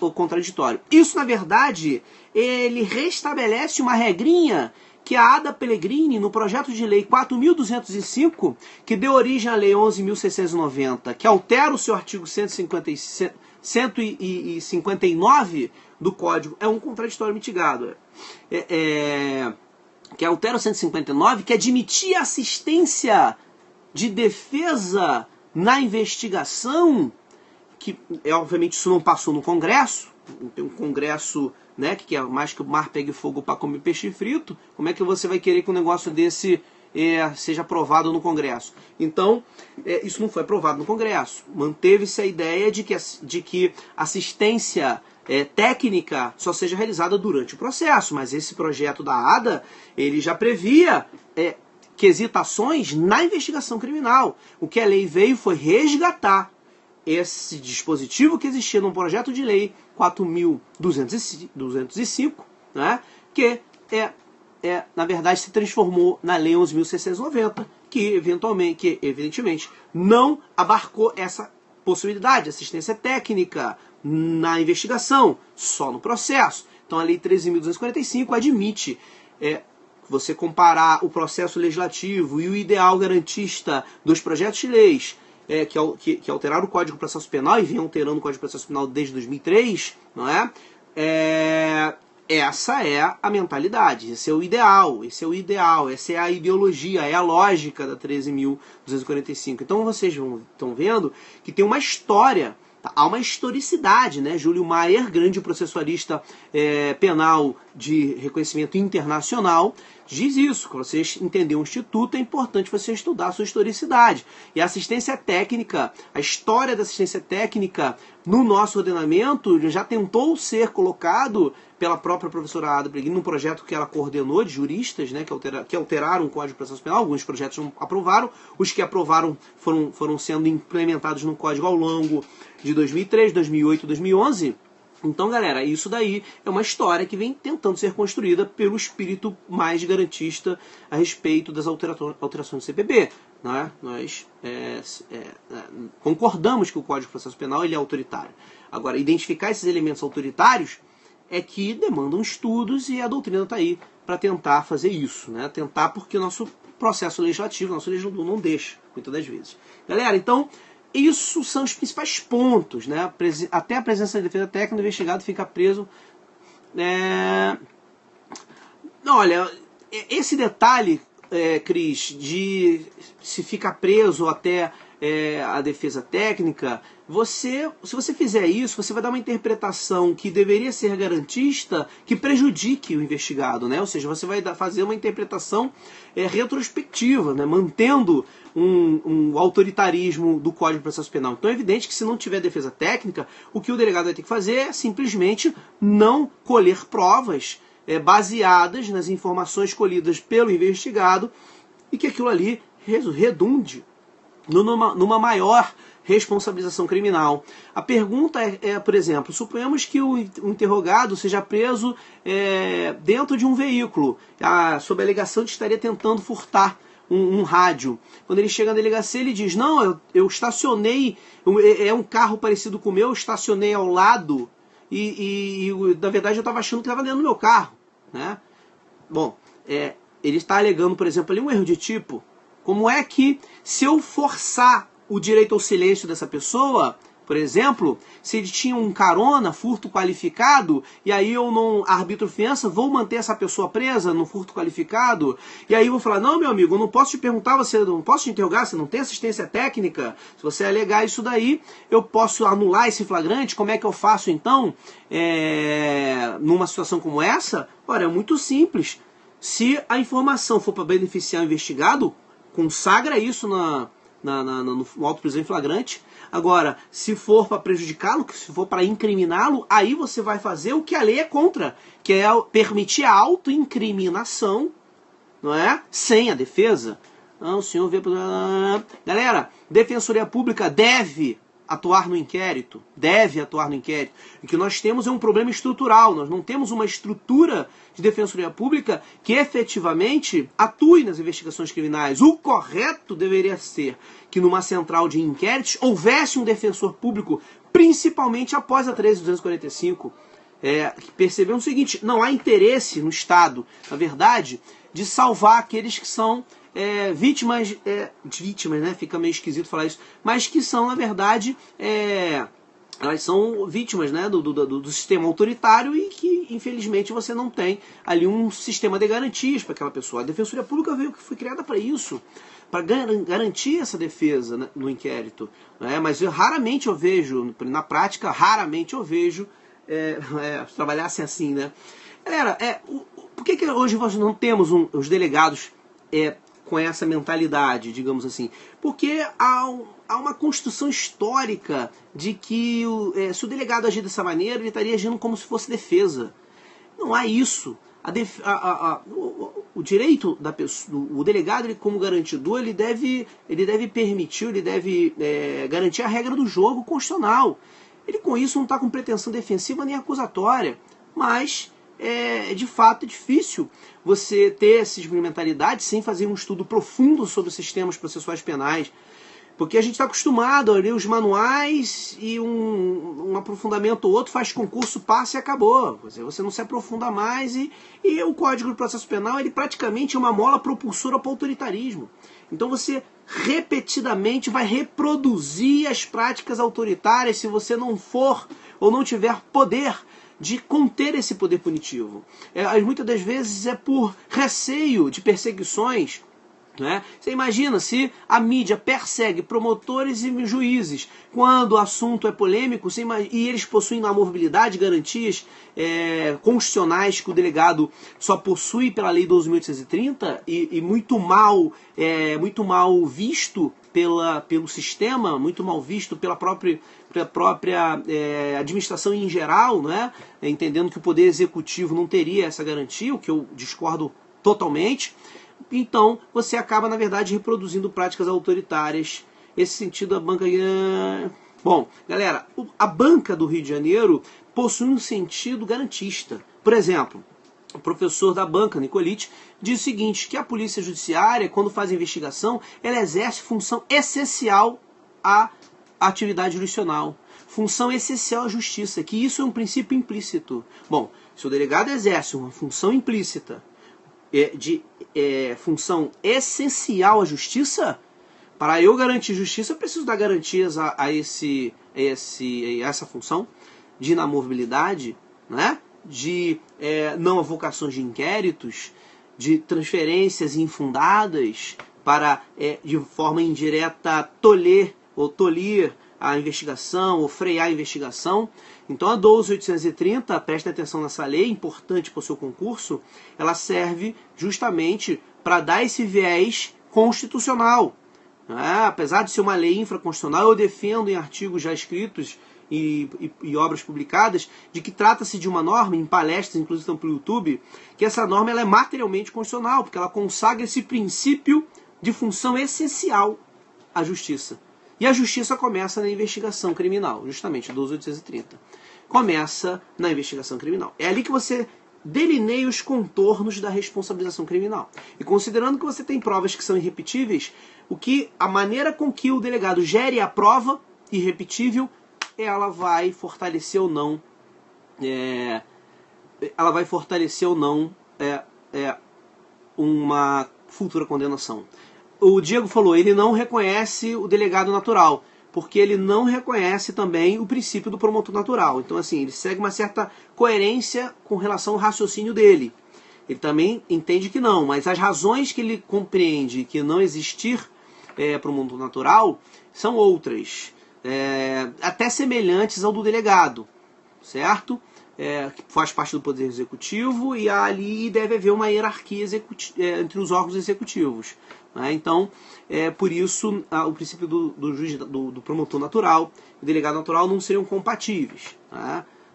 o contraditório. Isso, na verdade, ele restabelece uma regrinha que a Ada Pellegrini, no projeto de lei 4.205, que deu origem à lei 11.690, que altera o seu artigo 159 do Código, é um contraditório mitigado. Que altera o 159, que admitia assistência de defesa na investigação, que obviamente isso não passou no Congresso, tem um Congresso, né, que é mais que o mar pegue fogo para comer peixe frito. Como é que você vai querer que um negócio desse seja aprovado no Congresso? Então, isso não foi aprovado no Congresso. Manteve-se a ideia de que assistência técnica só seja realizada durante o processo, mas esse projeto da ADA, ele já previa quesitações na investigação criminal. O que a lei veio foi resgatar esse dispositivo que existia no projeto de lei 4.205, né, que na verdade se transformou na lei 11.690, que evidentemente não abarcou essa possibilidade de assistência técnica na investigação, só no processo. Então a lei 13.245 admite você comparar o processo legislativo e o ideal garantista dos projetos de leis que alteraram o Código de Processo Penal e vinham alterando o Código de Processo Penal desde 2003, não é? Essa é a mentalidade, esse é o ideal, essa é a ideologia, é a lógica da 13.245. Então vocês estão vendo que tem uma história, tá? Há uma historicidade, né? Júlio Maier, grande processualista penal de reconhecimento internacional, diz isso, que você entender um instituto é importante você estudar a sua historicidade. E a assistência técnica, a história da assistência técnica no nosso ordenamento já tentou ser colocado pela própria professora Ada Pellegrini num projeto que ela coordenou de juristas, né, que alteraram o Código de Processo Penal. Alguns projetos não aprovaram, os que aprovaram foram sendo implementados no Código ao longo de 2003, 2008, 2011. Então, galera, isso daí é uma história que vem tentando ser construída pelo espírito mais garantista a respeito das alterações do CPP. Né? Nós concordamos que o Código de Processo Penal ele é autoritário. Agora, identificar esses elementos autoritários é que demandam estudos e a doutrina está aí para tentar fazer isso. Né? Tentar porque o nosso processo legislativo, nosso legislador não deixa, muitas das vezes. Galera, então, isso são os principais pontos, né? Até a presença da defesa técnica, o investigado fica preso Olha, esse detalhe, Cris, de se ficar preso até a defesa técnica, se você fizer isso, você vai dar uma interpretação que deveria ser garantista, que prejudique o investigado, né? Ou seja, você vai fazer uma interpretação retrospectiva, né? Mantendo um autoritarismo do Código de Processo Penal. Então é evidente que se não tiver defesa técnica, o que o delegado vai ter que fazer é simplesmente não colher provas baseadas nas informações colhidas pelo investigado e que aquilo ali redunde numa maior responsabilização criminal. A pergunta por exemplo, suponhamos que o interrogado seja preso dentro de um veículo, sob a alegação de estaria tentando furtar um rádio. Quando ele chega na delegacia, ele diz, não, eu estacionei, é um carro parecido com o meu, eu estacionei ao lado e na verdade eu estava achando que estava dentro do meu carro, né? Bom, ele está alegando, por exemplo, ali um erro de tipo. Como é que, se eu forçar o direito ao silêncio dessa pessoa, por exemplo, se ele tinha um carona, furto qualificado, e aí eu não arbitro fiança, vou manter essa pessoa presa no furto qualificado, e aí eu vou falar, não, meu amigo, eu não posso te perguntar, não posso te interrogar, você não tem assistência técnica, se você alegar isso daí, eu posso anular esse flagrante, como é que eu faço então, numa situação como essa? Ora, é muito simples, se a informação for para beneficiar o investigado, consagra isso no auto-prisão em flagrante. Agora, se for para prejudicá-lo, se for para incriminá-lo, aí você vai fazer o que a lei é contra, que é permitir a autoincriminação, não é? Sem a defesa. Não, o senhor vê... Galera, Defensoria Pública deve atuar no inquérito. O que nós temos é um problema estrutural. Nós não temos uma estrutura de Defensoria Pública que efetivamente atue nas investigações criminais. O correto deveria ser que numa central de inquéritos houvesse um defensor público, principalmente após a 13.245. Percebemos o seguinte, não há interesse no Estado, na verdade, de salvar aqueles que são vítimas, né? Fica meio esquisito falar isso, mas que são, na verdade, elas são vítimas, né, do sistema autoritário e que, infelizmente, você não tem ali um sistema de garantias para aquela pessoa. A Defensoria Pública foi criada para isso, para garantir essa defesa, né, no inquérito. Né? Mas raramente eu vejo, na prática, trabalhassem assim, né? Galera, por que hoje nós não temos os delegados com essa mentalidade, digamos assim? Porque há uma construção histórica de que se o delegado agir dessa maneira, ele estaria agindo como se fosse defesa. Não há isso. O direito da pessoa, o delegado, ele, como garantidor, ele deve permitir, ele deve garantir a regra do jogo constitucional. Ele com isso não está com pretensão defensiva nem acusatória, mas de fato é difícil você ter essa mentalidade sem fazer um estudo profundo sobre os sistemas processuais penais, porque a gente está acostumado a ler os manuais e um aprofundamento ou outro, faz concurso, passa e acabou. Você não se aprofunda mais e o Código de Processo Penal ele praticamente é uma mola propulsora para o autoritarismo. Então você repetidamente vai reproduzir as práticas autoritárias se você não for ou não tiver poder de conter esse poder punitivo. Muitas das vezes é por receio de perseguições. Né? Você imagina se a mídia persegue promotores e juízes quando o assunto é polêmico e eles possuem inamovibilidade, garantias constitucionais que o delegado só possui pela Lei 12.830 e muito mal visto pelo sistema, muito mal visto pela própria administração em geral, né? Entendendo que o Poder Executivo não teria essa garantia, o que eu discordo totalmente. Então, você acaba, na verdade, reproduzindo práticas autoritárias. Esse sentido, a banca... Bom, galera, a banca do Rio de Janeiro possui um sentido garantista. Por exemplo, o professor da banca, Nicolite, diz o seguinte, que a polícia judiciária, quando faz investigação, ela exerce função essencial à atividade jurisdicional. Função essencial à justiça, que isso é um princípio implícito. Bom, se o delegado exerce uma função implícita, função essencial à justiça, para eu garantir justiça, eu preciso dar garantias a essa função de inamovibilidade, né? de não avocações de inquéritos, de transferências infundadas para, de forma indireta, tolir a investigação ou frear a investigação. Então a 12.830, preste atenção nessa lei, importante para o seu concurso, ela serve justamente para dar esse viés constitucional. Apesar de ser uma lei infraconstitucional, eu defendo em artigos já escritos e obras publicadas, de que trata-se de uma norma, em palestras, inclusive estão pelo YouTube, que essa norma ela é materialmente constitucional, porque ela consagra esse princípio de função essencial à justiça. E a justiça começa na investigação criminal, justamente, 12.830. Começa na investigação criminal. É ali que você delineia os contornos da responsabilização criminal. E considerando que você tem provas que são irrepetíveis, a maneira com que o delegado gere a prova irrepetível, ela vai fortalecer ou não uma futura condenação. O Diego falou, ele não reconhece o delegado natural, porque ele não reconhece também o princípio do promotor natural. Então, assim, ele segue uma certa coerência com relação ao raciocínio dele. Ele também entende que não, mas as razões que ele compreende que não existir promotor natural são outras, até semelhantes ao do delegado, certo? Que faz parte do Poder Executivo, e ali deve haver uma hierarquia entre os órgãos executivos. Então, por isso, o princípio do promotor natural e do delegado natural não seriam compatíveis.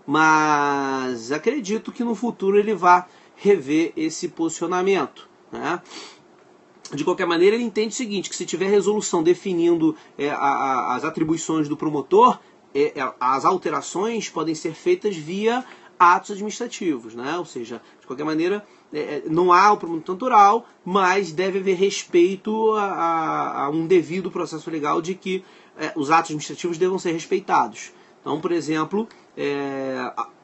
Mas acredito que no futuro ele vai rever esse posicionamento. De qualquer maneira, ele entende o seguinte, que se tiver resolução definindo as atribuições do promotor, as alterações podem ser feitas via atos administrativos, ou seja, de qualquer maneira, não há o promotor natural, mas deve haver respeito a um devido processo legal de que os atos administrativos devam ser respeitados. Então, por exemplo,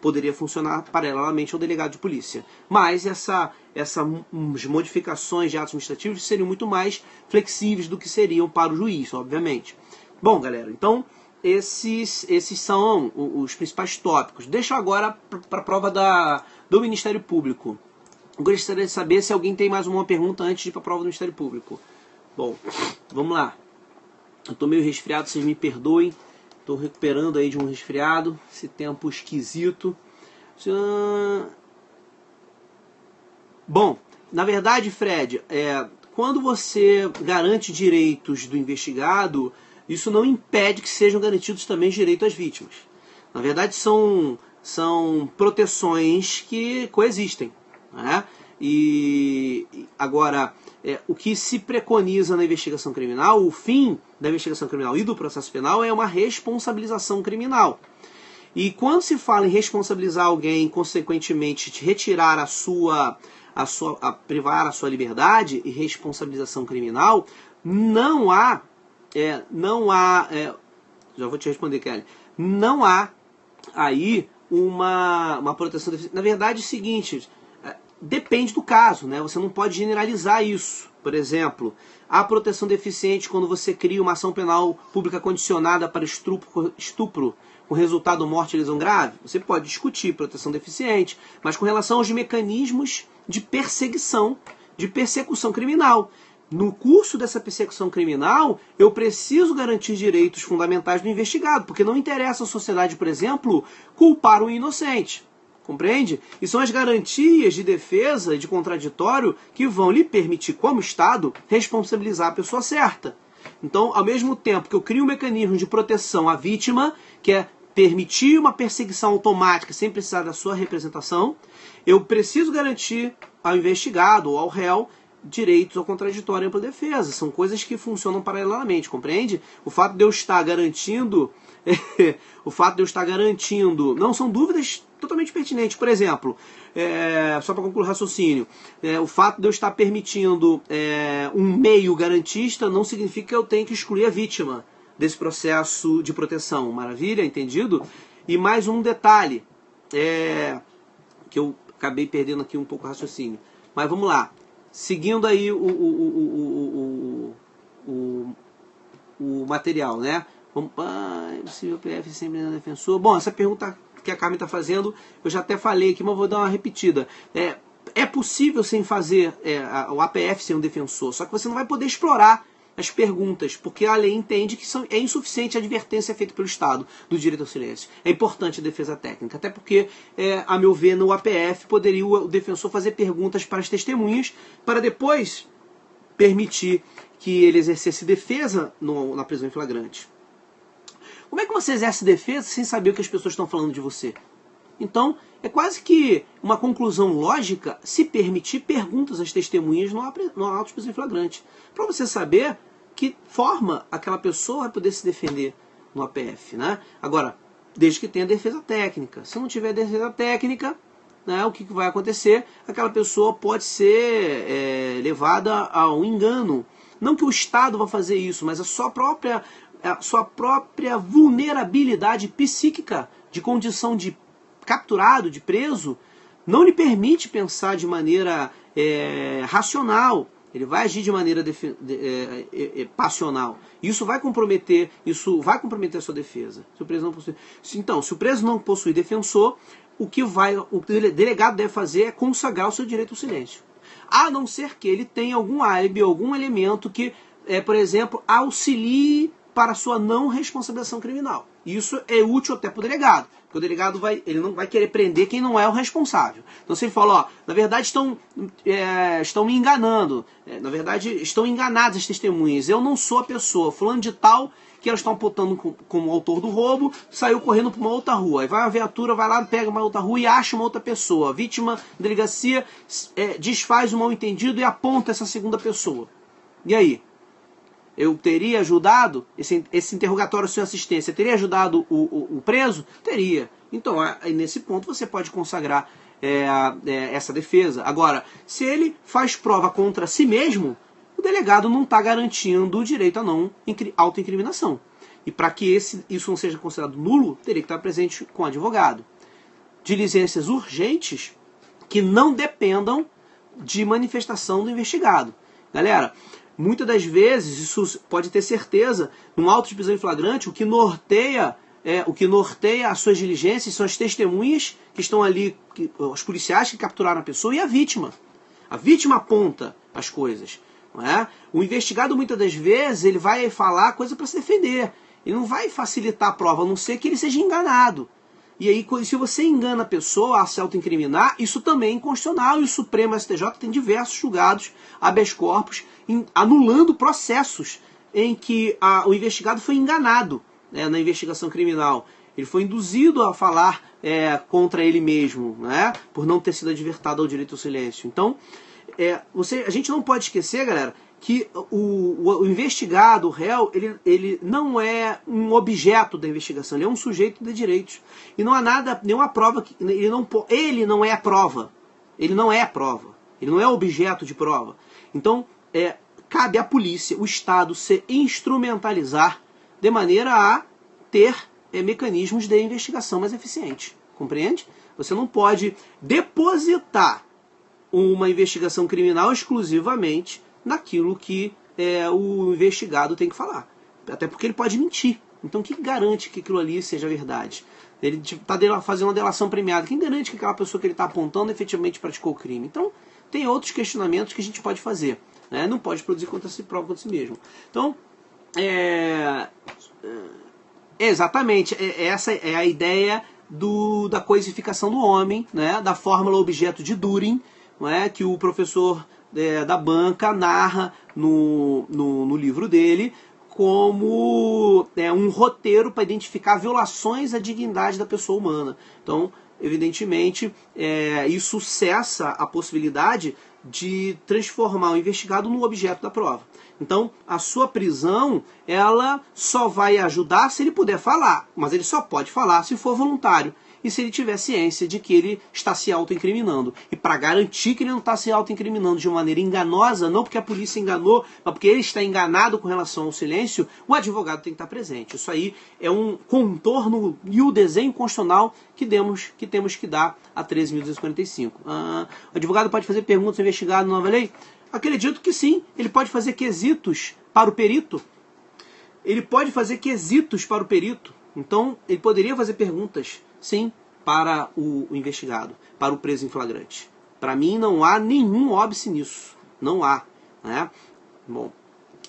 poderia funcionar paralelamente ao delegado de polícia. Mas essas modificações de atos administrativos seriam muito mais flexíveis do que seriam para o juiz, obviamente. Bom, galera, então esses são os principais tópicos. Deixa eu agora para a prova do Ministério Público. Eu gostaria de saber se alguém tem mais uma pergunta antes de ir para a prova do Ministério Público. Bom, vamos lá. Eu estou meio resfriado, vocês me perdoem. Estou recuperando aí de um resfriado, esse tempo esquisito. Bom, na verdade, Fred, quando você garante direitos do investigado, isso não impede que sejam garantidos também direitos às vítimas. Na verdade, são proteções que coexistem. E agora, o que se preconiza na investigação criminal, o fim da investigação criminal e do processo penal é uma responsabilização criminal. E quando se fala em responsabilizar alguém, consequentemente, de retirar privar a sua liberdade e responsabilização criminal, não há, já vou te responder, Kelly, não há aí uma proteção. Na verdade é o seguinte, depende do caso, você não pode generalizar isso. Por exemplo, a proteção deficiente quando você cria uma ação penal pública condicionada para estupro com resultado morte e lesão grave, você pode discutir proteção deficiente, mas com relação aos mecanismos de persecução criminal. No curso dessa persecução criminal, eu preciso garantir direitos fundamentais do investigado, porque não interessa à sociedade, por exemplo, culpar um inocente. Compreende? E são as garantias de defesa e de contraditório que vão lhe permitir, como Estado, responsabilizar a pessoa certa. Então, ao mesmo tempo que eu crio um mecanismo de proteção à vítima, que é permitir uma perseguição automática sem precisar da sua representação, eu preciso garantir ao investigado ou ao réu direitos ao contraditório e ampla defesa. São coisas que funcionam paralelamente, compreende? O fato de eu estar garantindo não são dúvidas totalmente pertinentes. Por exemplo, só para concluir o raciocínio, o fato de eu estar permitindo um meio garantista não significa que eu tenho que excluir a vítima desse processo de proteção. Maravilha? Entendido? E mais um detalhe, que eu acabei perdendo aqui um pouco o raciocínio. Mas vamos lá. Seguindo aí o material, né? Possível PF sempre na defensor. Bom, essa pergunta que a Carmen está fazendo, eu já até falei aqui, mas vou dar uma repetida. É possível sem fazer o APF sem um defensor, só que você não vai poder explorar as perguntas, porque a lei entende que é insuficiente a advertência feita pelo Estado do direito ao silêncio. É importante a defesa técnica, até porque, a meu ver, no APF poderia o defensor fazer perguntas para as testemunhas, para depois permitir que ele exercesse defesa na prisão em flagrante. Como é que você exerce defesa sem saber o que as pessoas estão falando de você? Então, é quase que uma conclusão lógica se permitir perguntas às testemunhas no auto de prisão em flagrante, para você saber que forma aquela pessoa vai poder se defender no APF, né? Agora, desde que tenha defesa técnica. Se não tiver defesa técnica, né, o que vai acontecer? Aquela pessoa pode ser levada a um engano. Não que o Estado vá fazer isso, mas a sua própria vulnerabilidade psíquica de condição de capturado, de preso, não lhe permite pensar de maneira racional. Ele vai agir de maneira passional. Isso vai comprometer a sua defesa. Se o preso não possui. Então, se o preso não possui defensor, o delegado deve fazer é consagrar o seu direito ao silêncio. A não ser que ele tenha algum álibi, algum elemento que, por exemplo, auxilie para a sua não responsabilização criminal. Isso é útil até para o delegado, porque o delegado ele não vai querer prender quem não é o responsável. Então se ele fala, na verdade estão me enganando, na verdade estão enganadas as testemunhas, eu não sou a pessoa, fulano de tal, que elas estão apontando como autor do roubo, saiu correndo para uma outra rua. Aí vai a viatura, vai lá, pega uma outra rua e acha uma outra pessoa. A vítima da delegacia desfaz o mal entendido e aponta essa segunda pessoa. E aí? Eu teria ajudado, esse interrogatório sem assistência, teria ajudado o preso? Teria. Então, nesse ponto, você pode consagrar essa defesa. Agora, se ele faz prova contra si mesmo, o delegado não está garantindo o direito à não autoincriminação. E para que isso não seja considerado nulo, teria que estar presente com o advogado. Diligências urgentes que não dependam de manifestação do investigado. Galera, muitas das vezes, isso pode ter certeza, no auto de prisão em flagrante, o que norteia as suas diligências são as testemunhas que estão ali, os policiais que capturaram a pessoa e a vítima. A vítima aponta as coisas. Não é? O investigado, muitas das vezes, ele vai falar coisa para se defender. Ele não vai facilitar a prova, a não ser que ele seja enganado. E aí, se você engana a pessoa a se autoincriminar, isso também é inconstitucional. E o Supremo STJ tem diversos julgados, habeas corpus, anulando processos em que o investigado foi enganado na investigação criminal. Ele foi induzido a falar contra ele mesmo, né, por não ter sido advertido ao direito ao silêncio. Então, a gente não pode esquecer, galera, que o investigado, o réu, ele não é um objeto da investigação, ele é um sujeito de direitos. E não há nenhuma prova, ele não é a prova. Ele não é a prova. Ele não é objeto de prova. Então, cabe à polícia, o Estado, se instrumentalizar de maneira a ter mecanismos de investigação mais eficientes. Compreende? Você não pode depositar uma investigação criminal exclusivamente naquilo que o investigado tem que falar. Até porque ele pode mentir. Então, quem garante que aquilo ali seja verdade? Ele está fazendo uma delação premiada. Quem garante que aquela pessoa que ele está apontando efetivamente praticou o crime? Então, tem outros questionamentos que a gente pode fazer. Né? Não pode produzir contra si próprio, contra si mesmo. Então, exatamente, essa é a ideia da coisificação do homem, né? Da fórmula objeto de Turing, não é? Que o professor da banca narra no livro dele como um roteiro para identificar violações à dignidade da pessoa humana. Então, evidentemente, isso cessa a possibilidade de transformar o investigado no objeto da prova. Então, a sua prisão, ela só vai ajudar se ele puder falar, mas ele só pode falar se for voluntário e se ele tiver ciência de que ele está se autoincriminando. E para garantir que ele não está se autoincriminando de uma maneira enganosa, não porque a polícia enganou, mas porque ele está enganado com relação ao silêncio, o advogado tem que estar presente. Isso aí é um contorno e o desenho constitucional que temos que dar a 13.245. O advogado pode fazer perguntas ao investigado na nova lei? Acredito que sim. Ele pode fazer quesitos para o perito. Então, ele poderia fazer perguntas, sim, para o investigado, para o preso em flagrante. Para mim não há nenhum óbice nisso. Não há. Né? Bom,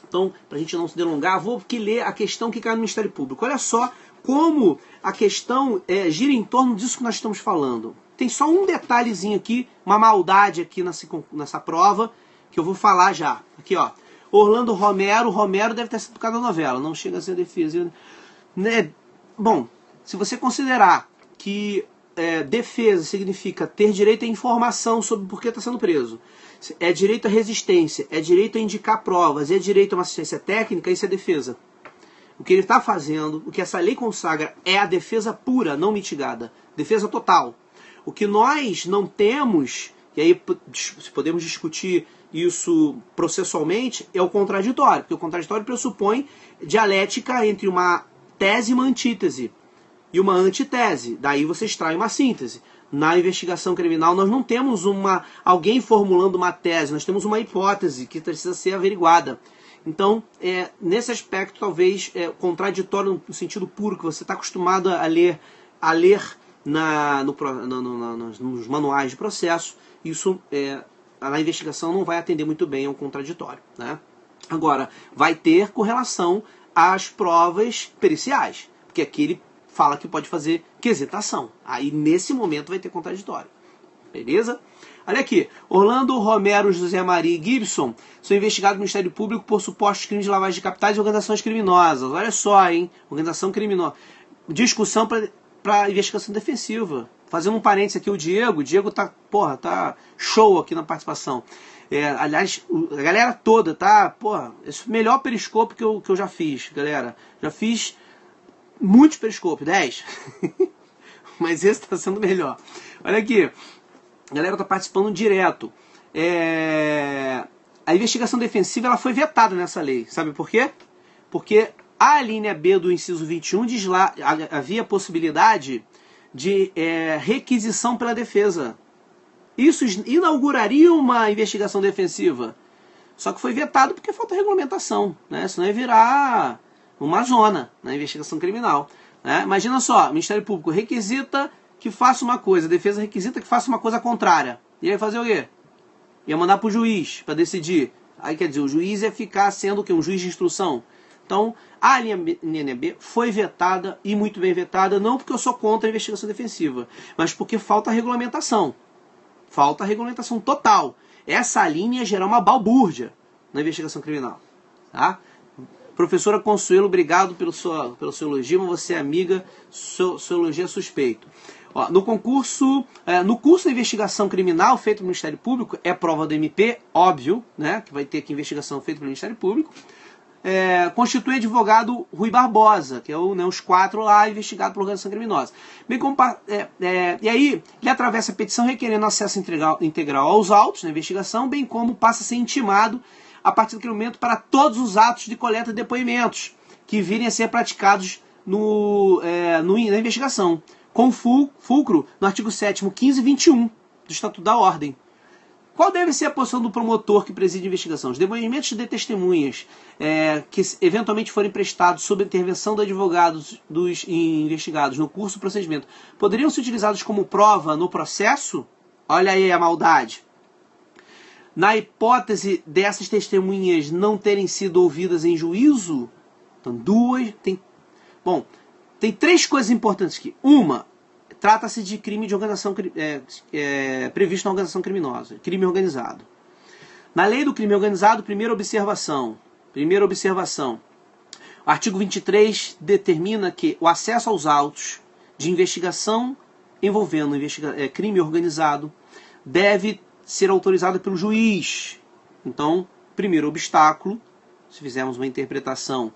então, para a gente não se delongar, vou aqui ler a questão que cai no Ministério Público. Olha só como a questão gira em torno disso que nós estamos falando. Tem só um detalhezinho aqui, uma maldade aqui nessa prova, que eu vou falar já. Aqui, ó. Orlando Romero deve ter sido por causa da novela, não chega a ser defesa. Né? Bom, se você considerar que defesa significa ter direito à informação sobre por que está sendo preso, é direito à resistência, é direito a indicar provas, é direito a uma assistência técnica, isso é defesa. O que ele está fazendo, o que essa lei consagra, é a defesa pura, não mitigada. Defesa total. O que nós não temos, e aí podemos discutir isso processualmente, é o contraditório. Porque o contraditório pressupõe dialética entre uma tese e uma antítese. E uma antitese. Daí você extrai uma síntese. Na investigação criminal nós não temos alguém formulando uma tese, nós temos uma hipótese que precisa ser averiguada. Então, nesse aspecto, talvez contraditório no sentido puro, que você está acostumado a ler nos manuais de processo, isso na investigação não vai atender muito bem ao contraditório. Né? Agora, vai ter correlação às provas periciais, porque aqui ele fala que pode fazer quesitação. Aí, nesse momento, vai ter contraditório. Beleza? Olha aqui. Orlando Romero, José Maria e Gibson são investigados no Ministério Público por supostos crimes de lavagem de capitais e organizações criminosas. Olha só, hein? Organização criminosa. Discussão para investigação defensiva. Fazendo um parênteses aqui, o Diego tá show aqui na participação. Aliás, a galera toda, tá? Porra, esse é o melhor periscope que eu já fiz, galera. Já fiz muitos periscopos, 10. Mas esse está sendo melhor. Olha aqui. A galera está participando direto. A investigação defensiva ela foi vetada nessa lei. Sabe por quê? Porque a linha B do inciso 21 diz lá, havia possibilidade de requisição pela defesa. Isso inauguraria uma investigação defensiva. Só que foi vetado porque falta regulamentação. Né? Senão ia virar uma zona na investigação criminal. Né? Imagina só, o Ministério Público requisita que faça uma coisa, a defesa requisita que faça uma coisa contrária. E aí fazer o quê? Ia mandar para o juiz para decidir. Aí quer dizer, o juiz ia ficar sendo o quê? Um juiz de instrução. Então, a linha B foi vetada, e muito bem vetada, não porque eu sou contra a investigação defensiva, mas porque falta regulamentação. Falta regulamentação total. Essa linha ia gerar uma balbúrdia na investigação criminal. Tá? Professora Consuelo, obrigado pelo seu elogio, mas você é amiga, seu elogio é suspeito. Ó, no curso de investigação criminal feito pelo Ministério Público, é prova do MP, óbvio, né, que vai ter aqui investigação feita pelo Ministério Público, constitui advogado Rui Barbosa, que é os 4 lá investigados por organização criminosa. Bem como, e aí ele atravessa a petição requerendo acesso integral aos autos na investigação, bem como passa a ser intimado a partir daquele momento para todos os atos de coleta de depoimentos que virem a ser praticados na investigação, com fulcro no artigo 7º, 15 e 21 do Estatuto da Ordem. Qual deve ser a posição do promotor que preside a investigação? Os depoimentos de testemunhas que eventualmente forem prestados sob a intervenção do advogado dos investigados no curso do procedimento poderiam ser utilizados como prova no processo? Olha aí a maldade. Na hipótese dessas testemunhas não terem sido ouvidas em juízo, então tem 3 coisas importantes aqui. Uma, trata-se de crime de organização previsto na organização criminosa, crime organizado. Na lei do crime organizado, primeira observação. O artigo 23 determina que o acesso aos autos de investigação envolvendo crime organizado deve ser autorizado pelo juiz. Então, primeiro obstáculo, se fizermos uma interpretação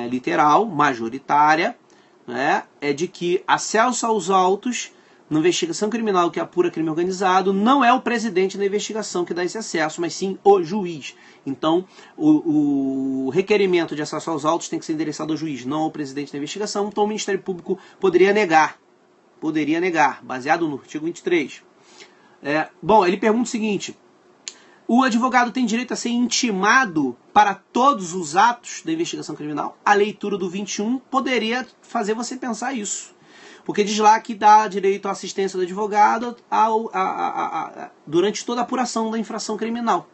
literal, majoritária, né, é de que acesso aos autos na investigação criminal que apura crime organizado não é o presidente da investigação que dá esse acesso, mas sim o juiz. Então, o requerimento de acesso aos autos tem que ser endereçado ao juiz, não ao presidente da investigação. Então, o Ministério Público poderia negar, baseado no artigo 23. Bom, ele pergunta o seguinte: o advogado tem direito a ser intimado para todos os atos da investigação criminal? A leitura do 21 poderia fazer você pensar isso. Porque diz lá que dá direito à assistência do advogado durante toda a apuração da infração criminal.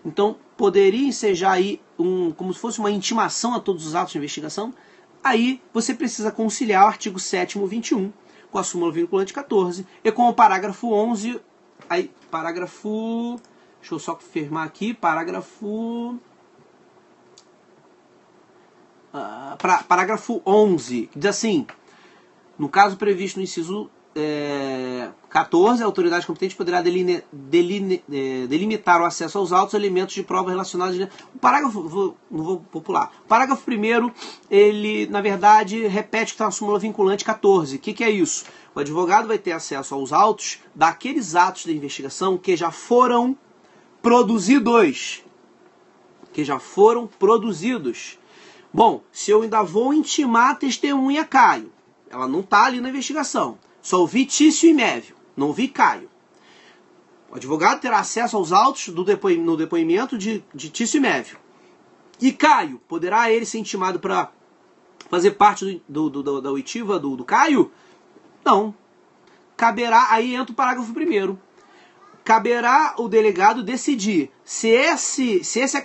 Então, poderia ensejar aí como se fosse uma intimação a todos os atos de investigação. Aí você precisa conciliar o artigo 7º, 21, com a súmula vinculante 14 e com o parágrafo 11, aí, parágrafo, deixa eu só confirmar aqui, parágrafo 11, que diz assim: no caso previsto no inciso 14, a autoridade competente poderá delimitar o acesso aos autos e elementos de prova relacionados. O parágrafo, não vou popular. O parágrafo 1º, ele, na verdade, repete que está na súmula vinculante 14. O que é isso? O advogado vai ter acesso aos autos daqueles atos de investigação que já foram produzidos. Bom, se eu ainda vou intimar a testemunha Caio, ela não está ali na investigação. Só ouvi Tício e Mévio, não ouvi Caio. O advogado terá acesso aos autos no depoimento de Tício e Mévio. E Caio, poderá ele ser intimado para fazer parte da oitiva do Caio? Não. Caberá, aí entra o parágrafo 1º. Caberá o delegado decidir se esse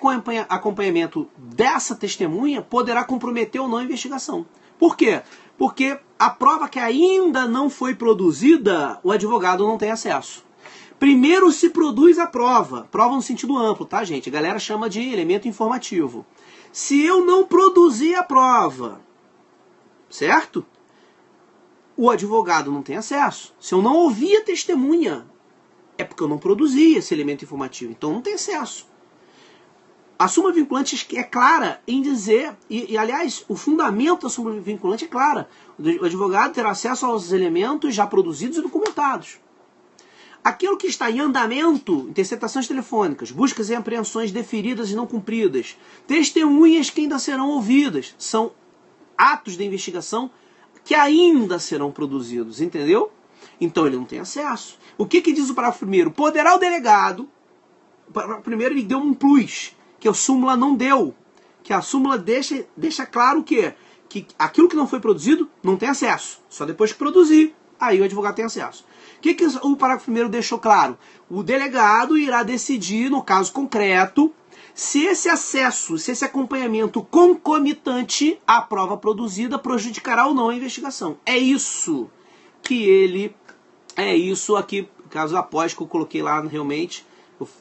acompanhamento dessa testemunha poderá comprometer ou não a investigação. Por quê? Porque a prova que ainda não foi produzida, o advogado não tem acesso. Primeiro se produz a prova no sentido amplo, tá, gente? A galera chama de elemento informativo. Se eu não produzir a prova, certo? O advogado não tem acesso. Se eu não ouvir a testemunha, é porque eu não produzi esse elemento informativo, então não tem acesso. A súmula vinculante é clara em dizer, aliás, o fundamento da súmula vinculante é clara. O advogado terá acesso aos elementos já produzidos e documentados. Aquilo que está em andamento, interceptações telefônicas, buscas e apreensões deferidas e não cumpridas, testemunhas que ainda serão ouvidas, são atos de investigação que ainda serão produzidos, entendeu? Então ele não tem acesso. O que diz o parágrafo 1º? Poderá o delegado, o parágrafo 1º ele deu um plus, que a súmula não deu, que a súmula deixa claro que aquilo que não foi produzido não tem acesso, só depois que produzir, aí o advogado tem acesso. O que o parágrafo 1º deixou claro? O delegado irá decidir, no caso concreto, se esse acesso, se esse acompanhamento concomitante à prova produzida prejudicará ou não a investigação. É isso aqui, caso após que eu coloquei lá realmente,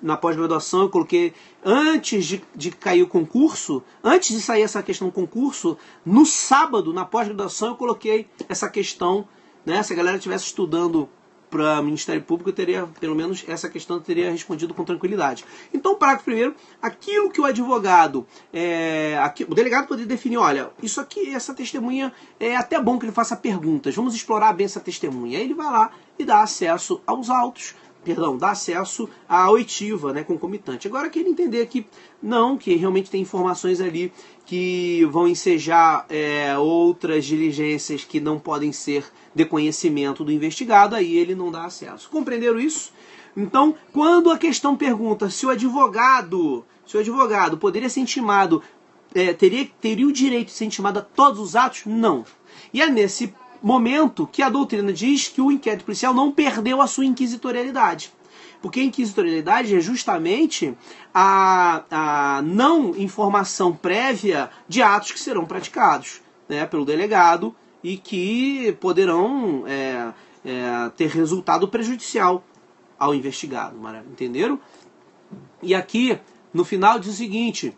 na pós-graduação eu coloquei, antes de cair o concurso, antes de sair essa questão do concurso, no sábado, na pós-graduação, eu coloquei essa questão, né, se a galera estivesse estudando para o Ministério Público, eu teria, pelo menos essa questão eu teria respondido com tranquilidade. Então, parágrafo 1º, aquilo que o advogado, o delegado poderia definir, olha, isso aqui, essa testemunha, é até bom que ele faça perguntas, vamos explorar bem essa testemunha. Aí ele vai lá e dá acesso aos autos, dá acesso à oitiva, né, concomitante. Agora, que ele entender que não, que realmente tem informações ali que vão ensejar outras diligências que não podem ser de conhecimento do investigado, aí ele não dá acesso. Compreenderam isso? Então, quando a questão pergunta se o advogado poderia ser intimado, teria o direito de ser intimado a todos os atos? Não. E é nesse momento que a doutrina diz que o inquérito policial não perdeu a sua inquisitorialidade. Porque a inquisitorialidade é justamente a não informação prévia de atos que serão praticados, né, pelo delegado e que poderão ter resultado prejudicial ao investigado. Entenderam? E aqui, no final, diz o seguinte,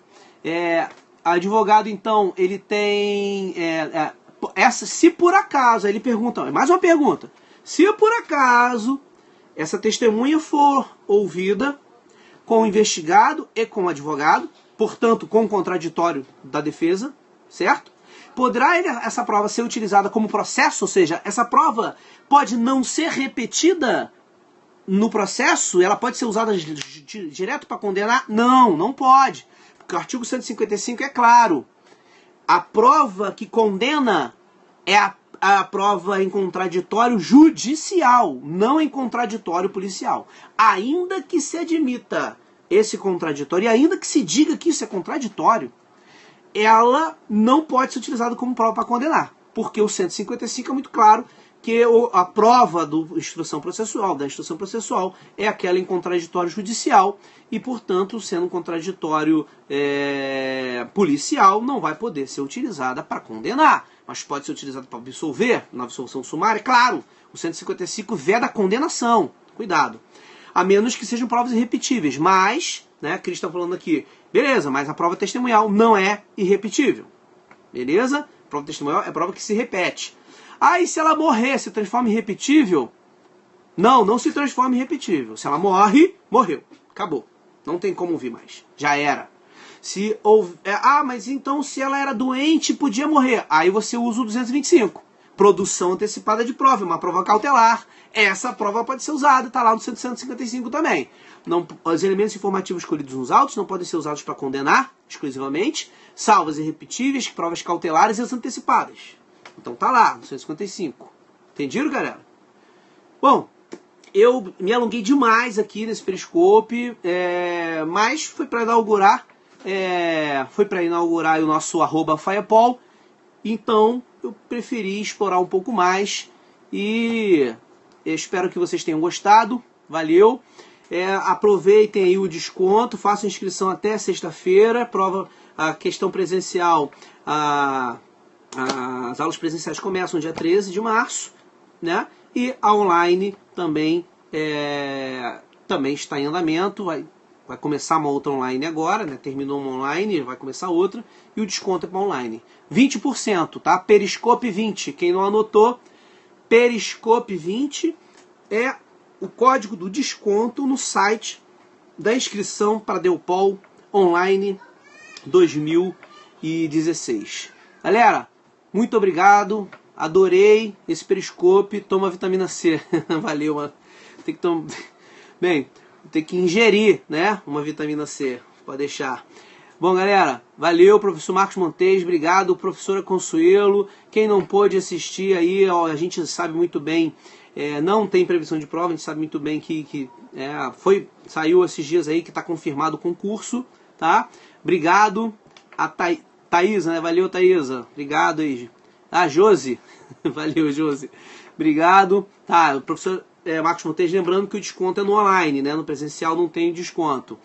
advogado, então, ele tem... se por acaso, aí ele pergunta, mais uma pergunta, se por acaso essa testemunha for ouvida com o investigado e com o advogado, portanto com o contraditório da defesa, certo? Poderá essa prova ser utilizada como processo, ou seja, essa prova pode não ser repetida no processo, ela pode ser usada direto para condenar? Não, não pode, porque o artigo 155 é claro. A prova que condena é a prova em contraditório judicial, não em contraditório policial. Ainda que se admita esse contraditório, e ainda que se diga que isso é contraditório, ela não pode ser utilizada como prova para condenar. Porque o 155 é muito claro que a prova da instrução processual é aquela em contraditório judicial e, portanto, sendo um contraditório policial, não vai poder ser utilizada para condenar, mas pode ser utilizada para absolver, na absolvição sumária, claro, o 155 veda a condenação, cuidado, a menos que sejam provas irrepetíveis, mas, né, Cris está falando aqui, beleza, mas a prova testemunhal não é irrepetível, beleza? A prova testemunhal é prova que se repete. Ah, e se ela morrer, se transforma em irrepetível? Não, não se transforma em irrepetível. Se ela morre, morreu. Acabou. Não tem como ouvir mais. Já era. Mas então se ela era doente, podia morrer. Aí você usa o 225. Produção antecipada de prova, uma prova cautelar. Essa prova pode ser usada, está lá no 155 também. Não, os elementos informativos escolhidos nos autos não podem ser usados para condenar, exclusivamente, salvo as irrepetíveis, provas cautelares e as antecipadas. Então tá lá, no 155. Entenderam, galera? Bom, eu me alonguei demais aqui nesse Periscope, mas foi para inaugurar, o nosso @Faiapol. Então eu preferi explorar um pouco mais e espero que vocês tenham gostado. Valeu! Aproveitem aí o desconto, façam inscrição até sexta-feira, prova a questão presencial. As aulas presenciais começam dia 13 de março, né? E a online também está em andamento. Vai começar uma outra online agora, né? Terminou uma online, vai começar outra. E o desconto é para online. 20%, tá? Periscope 20. Quem não anotou, Periscope 20 é o código do desconto no site da inscrição para Deupol Online 2016. Galera, muito obrigado, adorei esse Periscope, toma vitamina C, valeu, mano. Tem que ingerir, né, uma vitamina C, pode deixar. Bom, galera, valeu, professor Marcos Montes, obrigado, professora Consuelo, quem não pôde assistir aí, a gente sabe muito bem, não tem previsão de prova, a gente sabe muito bem que saiu esses dias aí que está confirmado o concurso, tá? Obrigado, a Thaísa, né? Valeu, Thaísa. Obrigado aí. Josi. Valeu, Josi. Obrigado. Tá, o professor Marcos Montes, lembrando que o desconto é no online, né? No presencial não tem desconto.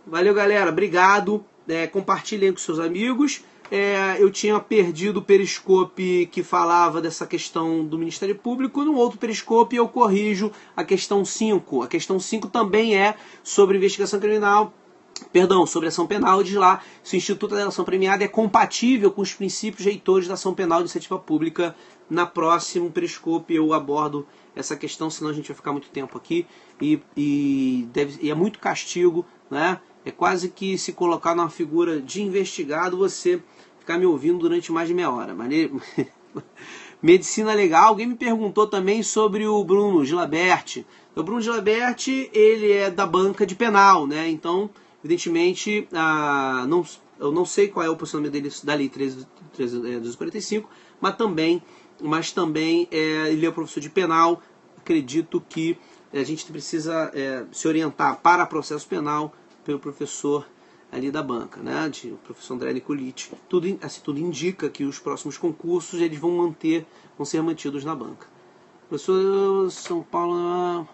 Valeu, galera. Obrigado. Compartilhem com seus amigos. Eu tinha perdido o Periscope que falava dessa questão do Ministério Público. No outro Periscope eu corrijo a questão 5. A questão 5 também é sobre investigação criminal. Sobre ação penal, diz lá se o Instituto da Ação Premiada é compatível com os princípios reitores da ação penal de iniciativa pública. Na próxima Periscope eu abordo essa questão, senão a gente vai ficar muito tempo aqui e é muito castigo, né? É quase que se colocar numa figura de investigado, você ficar me ouvindo durante mais de meia hora. Medicina legal. Alguém me perguntou também sobre o Bruno Gilabert. O Bruno Gilabert, ele é da banca de penal, né? Então, evidentemente, eu não sei qual é o posicionamento dele da Lei 13.245, mas também ele é professor de penal. Acredito que a gente precisa se orientar para processo penal pelo professor ali da banca, né? O professor André Nicoliti. Tudo indica que os próximos concursos eles vão ser mantidos na banca. Professor São Paulo...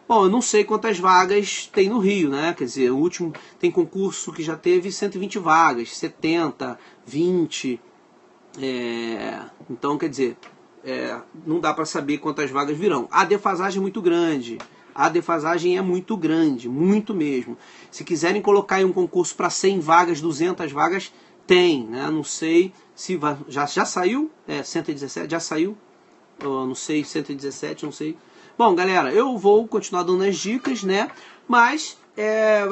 Bom, eu não sei quantas vagas tem no Rio, né? Quer dizer, o último tem concurso que já teve 120 vagas, 70, 20. Então, quer dizer, não dá para saber quantas vagas virão. A defasagem é muito grande. Muito mesmo. Se quiserem colocar aí um concurso para 100 vagas, 200 vagas, tem, né? Não sei se já saiu, 117, já saiu, não sei, 117, não sei. Bom, galera, eu vou continuar dando as dicas, né? Mas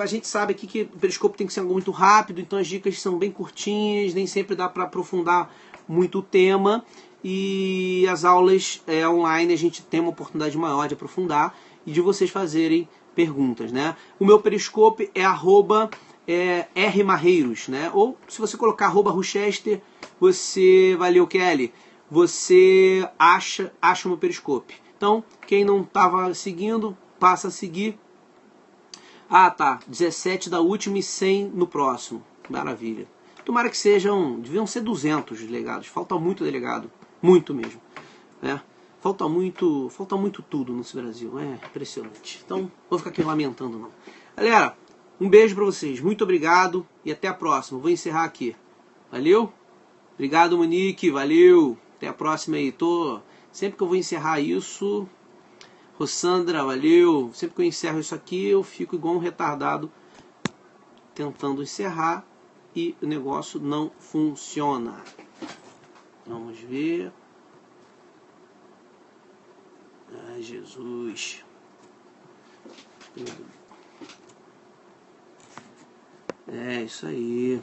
a gente sabe aqui que o Periscope tem que ser algo muito rápido, então as dicas são bem curtinhas, nem sempre dá para aprofundar muito o tema. E as aulas online a gente tem uma oportunidade maior de aprofundar e de vocês fazerem perguntas, né? O meu Periscope é @rmarreiros, né? Ou se você colocar @Ruchester, você, valeu, Kelly, você acha o meu Periscope. Então, quem não estava seguindo, passa a seguir. Tá, 17 da última e 100 no próximo. Maravilha. Tomara que deviam ser 200 delegados. Falta muito delegado, muito mesmo. né? Falta muito tudo nesse Brasil, é impressionante. Então, não vou ficar aqui lamentando não. Galera, um beijo pra vocês, muito obrigado e até a próxima. Vou encerrar aqui. Valeu? Obrigado, Monique, valeu. Até a próxima aí. Sempre que eu vou encerrar isso, Rossandra, valeu. Sempre que eu encerro isso aqui, eu fico igual um retardado tentando encerrar e o negócio não funciona. Vamos ver. Ai, Jesus. É isso aí.